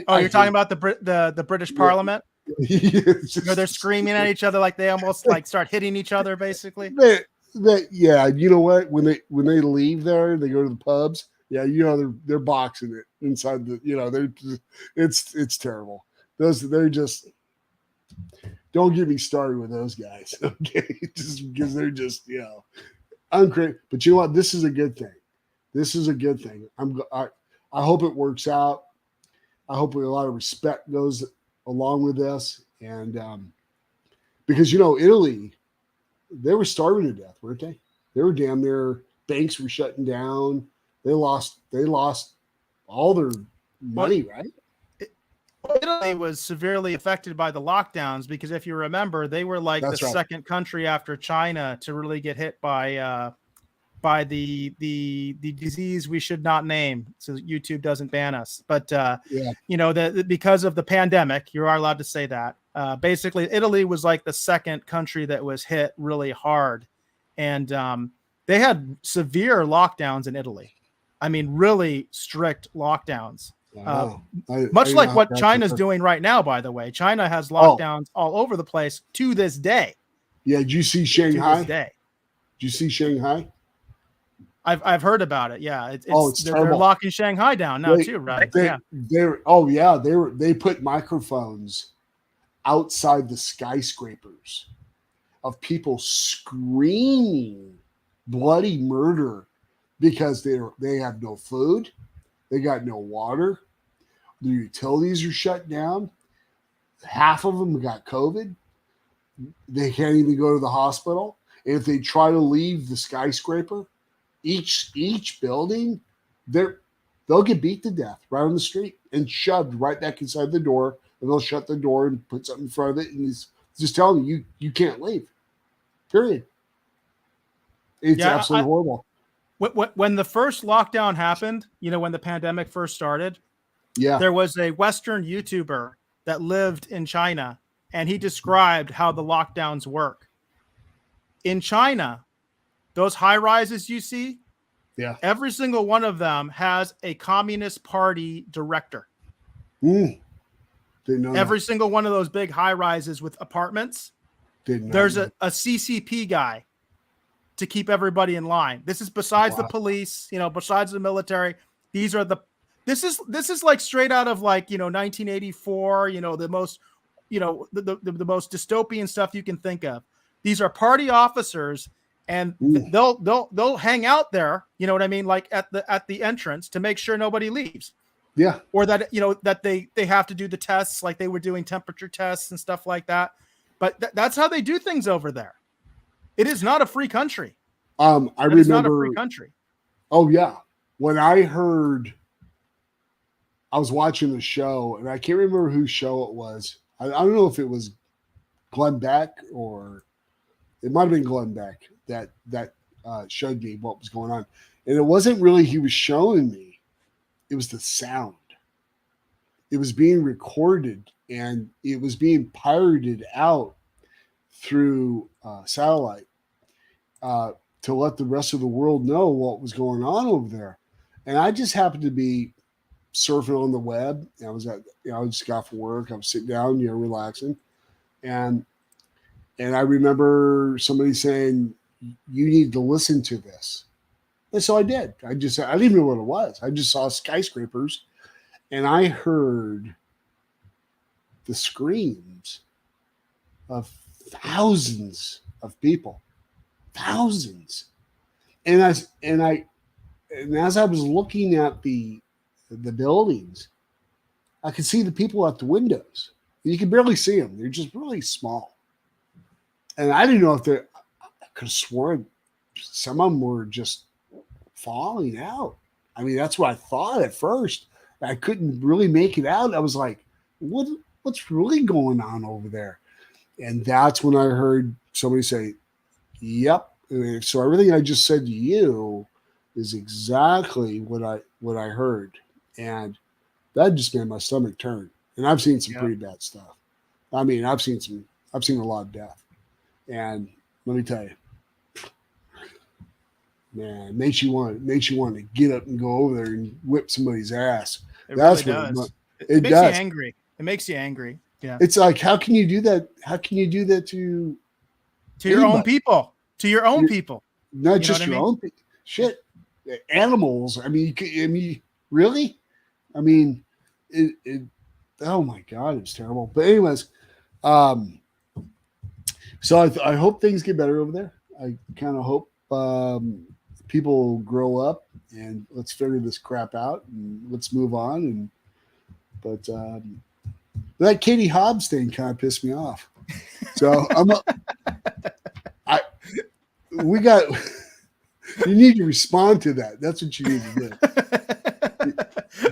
You're talking about the British Parliament? They're screaming at each other like they almost like start hitting each other, basically. Yeah, you know what? When they leave there, they go to the pubs. Yeah, they're boxing it inside the. It's terrible. They're just. Don't get me started with those guys, okay? Just because they're just uncreative. But you know what? This is a good thing. This is a good thing. I hope it works out. I hope a lot of respect goes along with this, and because Italy, they were starving to death, weren't they? They were damn near. Banks were shutting down. They lost all their money, right? Italy was severely affected by the lockdowns because if you remember, they were like the second country after China to really get hit by the disease we should not name, so YouTube doesn't ban us. But because of the pandemic, you are allowed to say that. Basically, Italy was like the second country that was hit really hard, and they had severe lockdowns in Italy. I mean, really strict lockdowns. Much like what China's doing right now, by the way. China has lockdowns all over the place to this day. Yeah, did you see Shanghai? Did you see Shanghai? I've heard about it. Yeah, it's terrible. They're locking Shanghai down now too, right? They put microphones outside the skyscrapers of people screaming bloody murder because they have no food. They got no water. The utilities are shut down. Half of them got COVID. They can't even go to the hospital. And if they try to leave the skyscraper, each building, they'll get beat to death right on the street and shoved right back inside the door. And they'll shut the door and put something in front of it. And it's just telling you can't leave. Period. It's absolutely horrible. When the first lockdown happened, when the pandemic first started, there was a Western YouTuber that lived in China, and he described how the lockdowns work. In China, those high rises you see, every single one of them has a Communist Party director. Every single one of those big high rises with apartments, there's a CCP guy to keep everybody in line. This is besides the police, besides the military. This is like straight out of 1984, the most, the most dystopian stuff you can think of. These are party officers, and they'll hang out there, you know what I mean? Like at the entrance to make sure nobody leaves. Yeah. Or that, that they have to do the tests, like they were doing temperature tests and stuff like that. But that's how they do things over there. It is not a free country. It's not a free country. Oh yeah. When I was watching the show, and I can't remember whose show it was. I don't know if it was Glenn Beck or it might have been Glenn Beck that showed me what was going on. And it wasn't really he was showing me. It was the sound. It was being recorded and it was being pirated out through satellite. to let the rest of the world know what was going on over there. And I just happened to be surfing on the web. I was I just got off work. I was sitting down, relaxing. And I remember somebody saying, you need to listen to this. And so I did. I didn't even know what it was. I just saw skyscrapers and I heard the screams of thousands of people. Thousands. And as I was looking at the buildings, I could see the people at the windows. You could barely see them. They're just really small. And I didn't know if I could have sworn some of them were just falling out. I mean, that's what I thought at first. I couldn't really make it out. I was like, what's really going on over there? And that's when I heard somebody say, yep. So everything I just said to you is exactly what I heard. And that just made my stomach turn. And I've seen some pretty bad stuff. I mean, I've seen a lot of death. And let me tell you, man, it makes you want to get up and go over there and whip somebody's ass. That's really does. It makes you angry. It makes you angry. Yeah. It's like, how can you do that? How can you do that to your own people? To your own people. Not just your own people. Shit. Animals. I mean, really? I mean, it oh my God, it's terrible. But anyways, so I hope things get better over there. I kind of hope people grow up and let's figure this crap out and let's move on. But that Katie Hobbs thing kind of pissed me off. So you need to respond to that. That's what you need to do.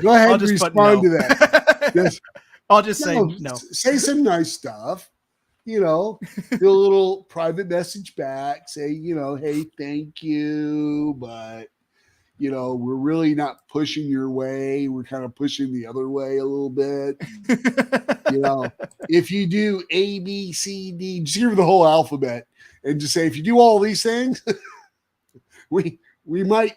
Go ahead and respond to that. Yes. I'll just say no. Say some nice stuff. Do a little private message back. Say, hey, thank you, but we're really not pushing your way. We're kind of pushing the other way a little bit. If you do A, B, C, D, just give her the whole alphabet and just say, if you do all these things, we might,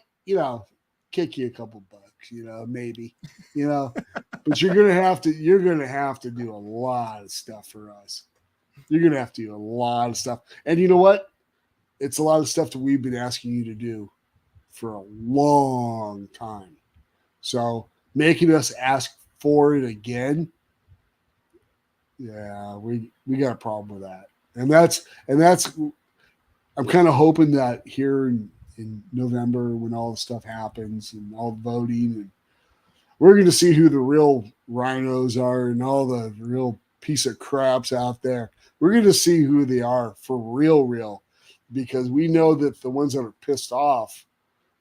kick you a couple bucks, maybe, but you're going to have to do a lot of stuff for us. You're going to have to do a lot of stuff. And you know what? It's a lot of stuff that we've been asking you to do for a long time. So making us ask for it again, yeah, we got a problem with that. And that's I'm kind of hoping that here in November, when all the stuff happens and all the voting, and we're going to see who the real rhinos are and all the real piece of craps out there. We're going to see who they are for real, because we know that the ones that are pissed off,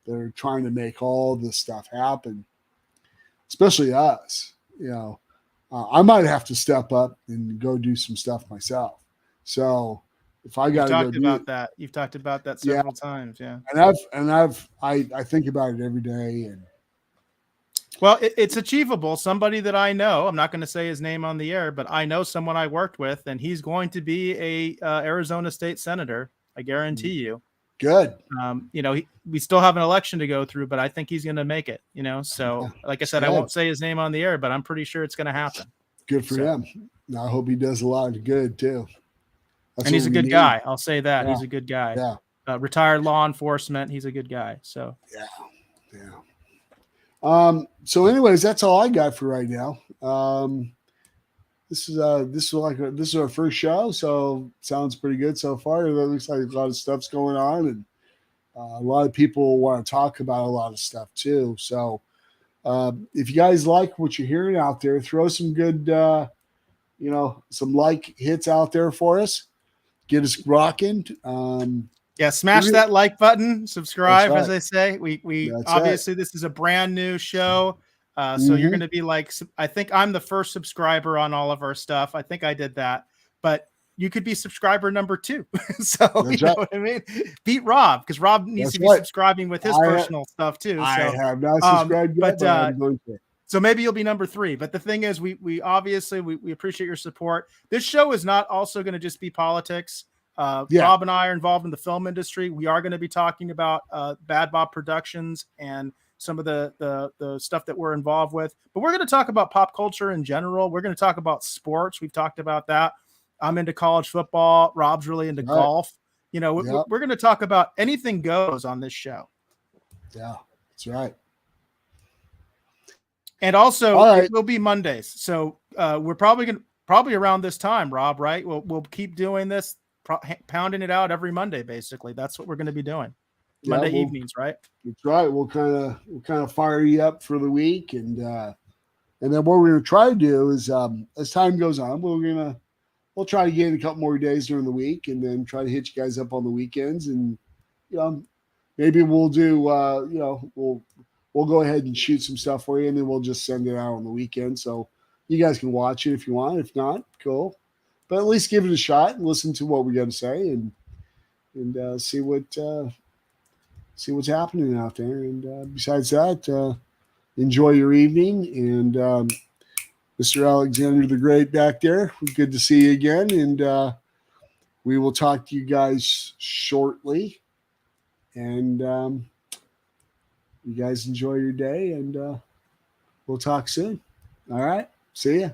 that are trying to make all this stuff happen, especially us, I might have to step up and go do some stuff myself. So if I got to go do that, you've talked about that several times. Yeah. And I think about it every day. And well, it's achievable. Somebody that I know, I'm not going to say his name on the air, but I know someone I worked with, and he's going to be a Arizona state senator. I guarantee you. Good. We still have an election to go through, but I think he's going to make it, so like I said, I won't say his name on the air, but I'm pretty sure it's going to happen. Good for him. I hope he does a lot of good too. And he's a good guy. I'll say that. He's a good guy. Yeah. Retired law enforcement. He's a good guy. So yeah. So anyways, that's all I got for right now. This is our first show, so sounds pretty good so far. It looks like a lot of stuff's going on, and a lot of people want to talk about a lot of stuff too. So if you guys like what you're hearing out there, throw some good, some like hits out there for us. Get us rocking. Smash that like button, subscribe, as they say. We obviously this is a brand new show. So you're going to be like, I think I'm the first subscriber on all of our stuff. I think I did that, but you could be subscriber number 2. So you know what I mean? Beat Rob, because Rob needs to be subscribing with his personal stuff too. So, I have not subscribed yet, but I'm going to. So maybe you'll be number 3. But the thing is, we obviously we appreciate your support. This show is not also going to just be politics. Rob and I are involved in the film industry. We are going to be talking about Bad Bob Productions and some of the stuff that we're involved with. But we're going to talk about pop culture in general. We're going to talk about sports. We've talked about that. I'm into college football. Rob's really into golf. You know, we're going to talk about anything goes on this show. Yeah, that's right. And also, it will be Mondays. So we're probably around this time, Rob, right? We'll keep doing this, pounding it out every Monday, basically. That's what we're going to be doing. Monday evenings, right? That's right. We'll kind of fire you up for the week, and then what we're going to try to do is, as time goes on, we'll try to get in a couple more days during the week, and then try to hit you guys up on the weekends, and maybe we'll do we'll go ahead and shoot some stuff for you, and then we'll just send it out on the weekend, so you guys can watch it if you want. If not, cool. But at least give it a shot and listen to what we got to say, and see what's happening out there. And besides that, enjoy your evening. And Mr. Alexander the Great back there, good to see you again. And we will talk to you guys shortly. And you guys enjoy your day, and we'll talk soon. All right. See ya.